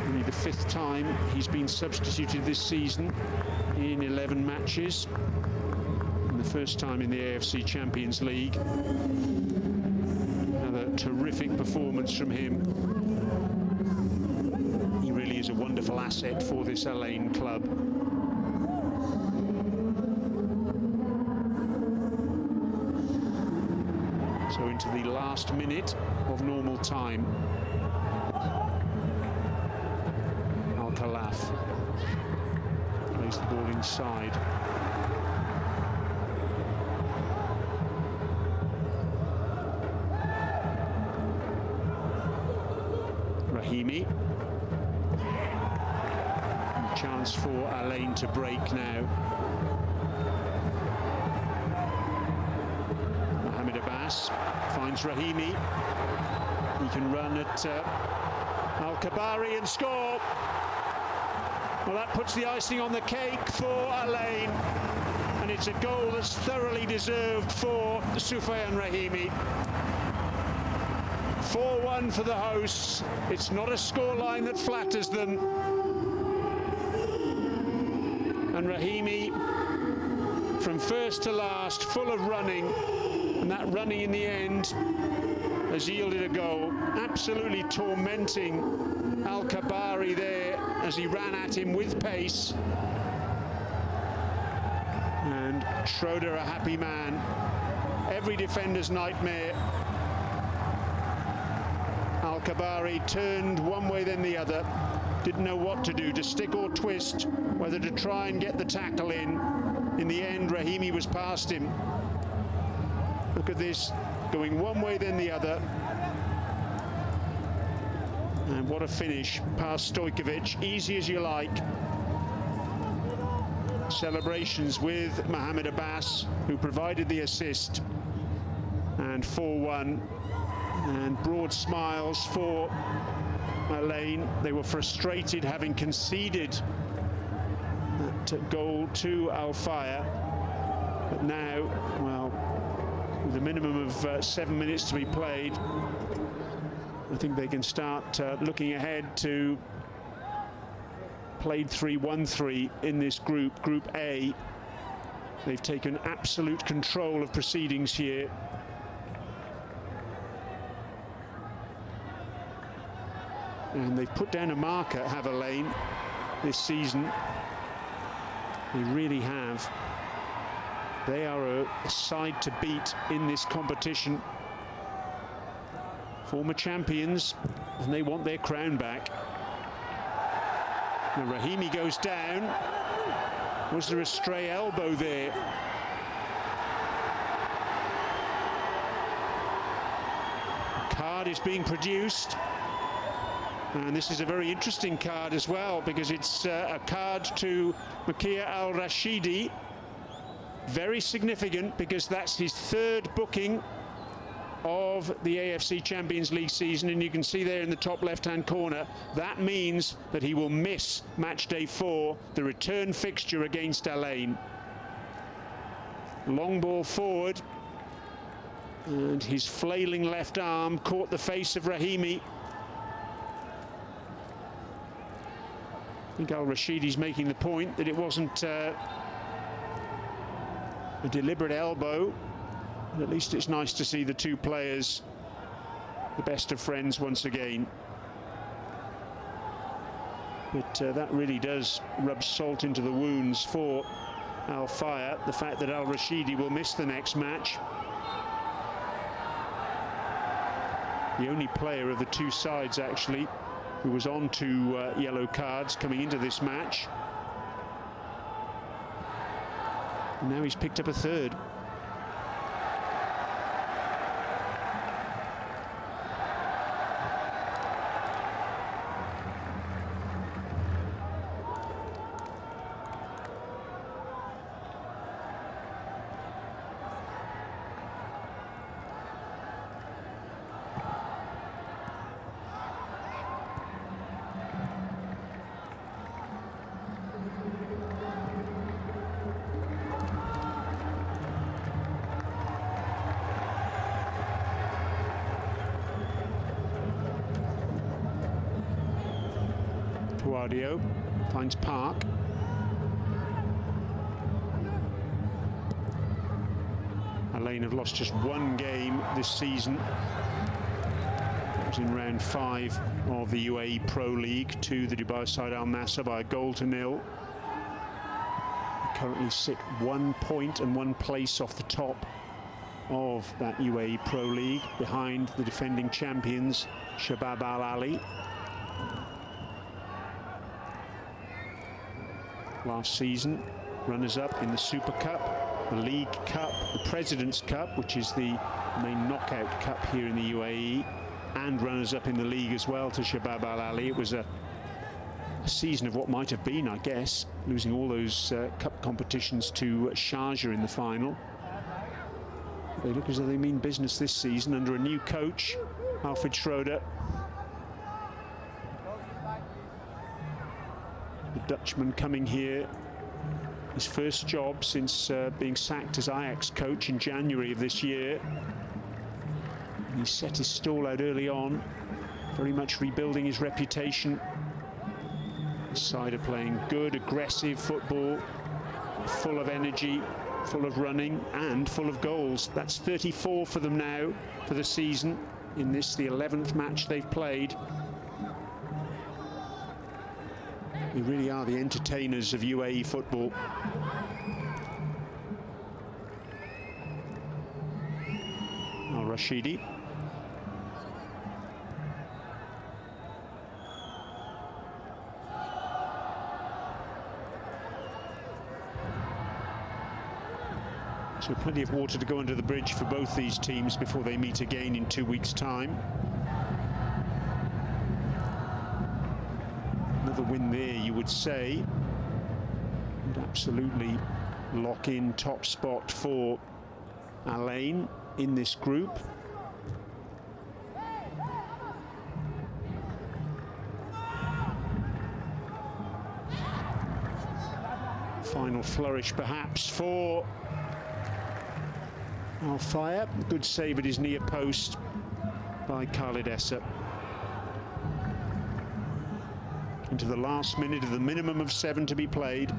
Only the 5th time he's been substituted this season in 11 matches. And the first time in the AFC Champions League. Another terrific performance from him. He really is a wonderful asset for this Al Ain club. So into the last minute of normal time. Al Khalaf plays the ball inside. Rahimi. And a chance for Al Ain to break now. Mohamed Abbas finds Rahimi. He can run at Al Kabari and score. Well, that puts the icing on the cake for Al Ain, and it's a goal that's thoroughly deserved for Soufiane Rahimi. 4-1 for the hosts. It's not a scoreline that flatters them. And Rahimi, from first to last, full of running, and that running in the end has yielded a goal. Absolutely tormenting Al Kabari there as he ran at him with pace. And Schroeder a happy man. Every defender's nightmare. Al Kabari turned one way then the other. Didn't know what to do, to stick or twist, whether to try and get the tackle in. In the end, Rahimi was past him. Look at this, going one way then the other. And what a finish, past Stojkovic, easy as you like. Celebrations with Mohamed Abbas, who provided the assist. And 4-1. And broad smiles for Al Ain. They were frustrated having conceded that goal to Al Fire. But now, well, with a minimum of 7 minutes to be played, I think they can start looking ahead to played 3-1-3 in this group, Group A. They've taken absolute control of proceedings here. And they've put down a marker, have Al Ain, this season. They really have. They are a side to beat in this competition. Former champions, and they want their crown back. Now Rahimi goes down. Was there a stray elbow there? A card is being produced. And this is a very interesting card as well, because it's a card to Makia Al Rashidi. very significant because that's his third booking of the AFC Champions League season, and you can see there in the top left-hand corner, that means that he will miss match day 4, the return fixture against Al Ain. Long ball forward, and his flailing left arm caught the face of Rahimi. I think Al Rashidi's making the point that it wasn't a deliberate elbow. But at least it's nice to see the two players, the best of friends, once again. But that really does rub salt into the wounds for Al Fayha, the fact that Al Rashidi will miss the next match. The only player of the two sides, actually, who was on 2 yellow cards coming into this match. And now he's picked up a third. Guardio finds Park. Al Ain have lost just 1 game this season. It was in round 5 of the UAE Pro League to the Dubai side Al Nassr by a 0-0. They currently sit 1 point and 1 place off the top of that UAE Pro League, behind the defending champions Shabab Al Ali. Last season, runners-up in the Super Cup, the League Cup, the President's Cup, which is the main knockout cup here in the UAE, and runners-up in the league as well to Shabab Al Ali. It was a season of what might have been, I guess, losing all those cup competitions to Sharjah in the final. They look as though they mean business this season under a new coach, Alfred Schroeder. The Dutchman coming here, his first job since being sacked as Ajax coach in January of this year. He set his stall out early on, very much rebuilding his reputation. The side are playing good, aggressive football, full of energy, full of running, and full of goals. That's 34 for them now for the season. In this, the 11th match they've played. They really are the entertainers of UAE football. Al Rashidi. So plenty of water to go under the bridge for both these teams before they meet again in 2 weeks' time. Another win there, you would say, would absolutely lock in top spot for Al Ain in this group. Final flourish perhaps for Al Fayha. Good save at his near post by Khalid Essa. Into the last minute of the minimum of 7 to be played.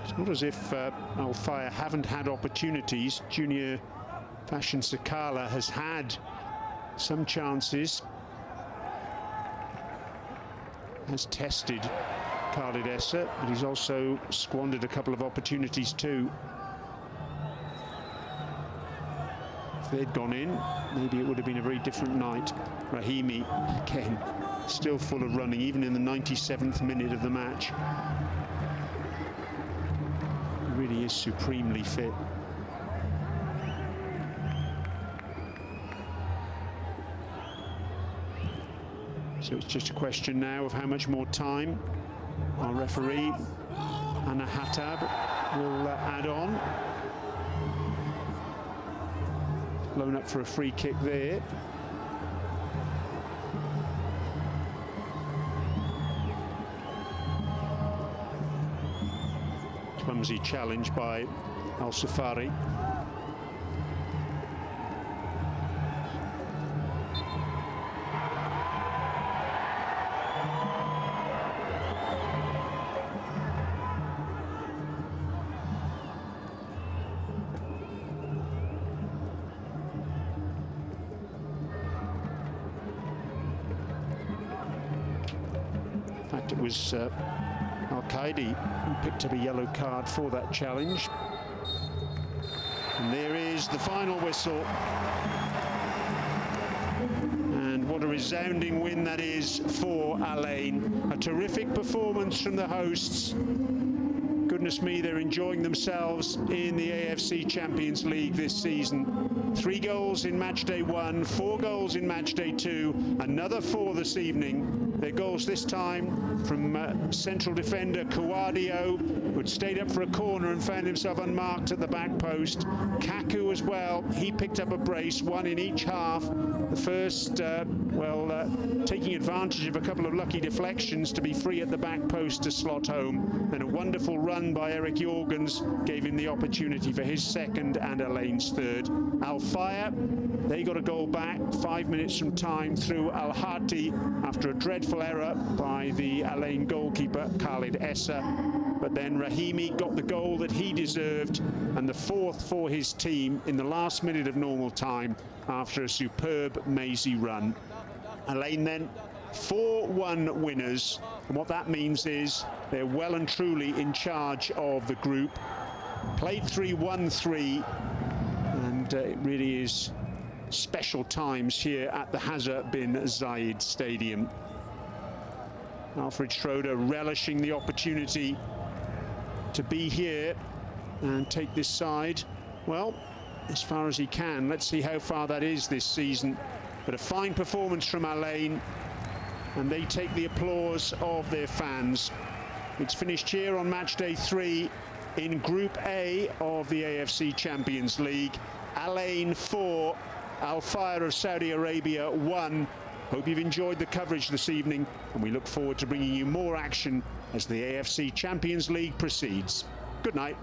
It's not as if Al Fayha haven't had opportunities. Junior Fashion Sakala has had some chances, has tested Khalid Essa, but he's also squandered a couple of opportunities too. If they'd gone in, maybe it would have been a very different night. Rahimi, again, still full of running, even in the 97th minute of the match. He really is supremely fit. So it's just a question now of how much more time our referee, Anna Hattab, will add on. Blown up for a free kick there. Clumsy challenge by Al Safari. In fact, it was Al-Qaidi who picked up a yellow card for that challenge. And there is the final whistle. And what a resounding win that is for Al Ain. A terrific performance from the hosts. Goodness me, they're enjoying themselves in the AFC Champions League this season. 3 goals in match day 1, 4 goals in match day 2, another 4 this evening. Their goals this time from central defender Kouadio, who had stayed up for a corner and found himself unmarked at the back post. Kaku as well, he picked up a brace, 1 in each half. The first, taking advantage of a couple of lucky deflections to be free at the back post to slot home. Then a wonderful run by Eric Jorgens gave him the opportunity for his second and Al Ain's third. Al Fire, they got a goal back 5 minutes from time through Al Hati after a dreadful error by the Al Ain goalkeeper Khalid Essa. But then Rahimi got the goal that he deserved, and the 4th for his team in the last minute of normal time after a superb mazy run. Al Ain then 4-1 winners, and what that means is they're well and truly in charge of the group. Played 3-1-3, and it really is special times here at the Hazza bin Zayed Stadium. Alfred Schroeder relishing the opportunity to be here and take this side, well, as far as he can. Let's see how far that is this season. But a fine performance from Al Ain, and they take the applause of their fans. It's finished here on match day 3 in Group A of the AFC Champions League. Al Ain 4, Al Fire of Saudi Arabia 1. Hope you've enjoyed the coverage this evening, and we look forward to bringing you more action as the AFC Champions League proceeds. Good night.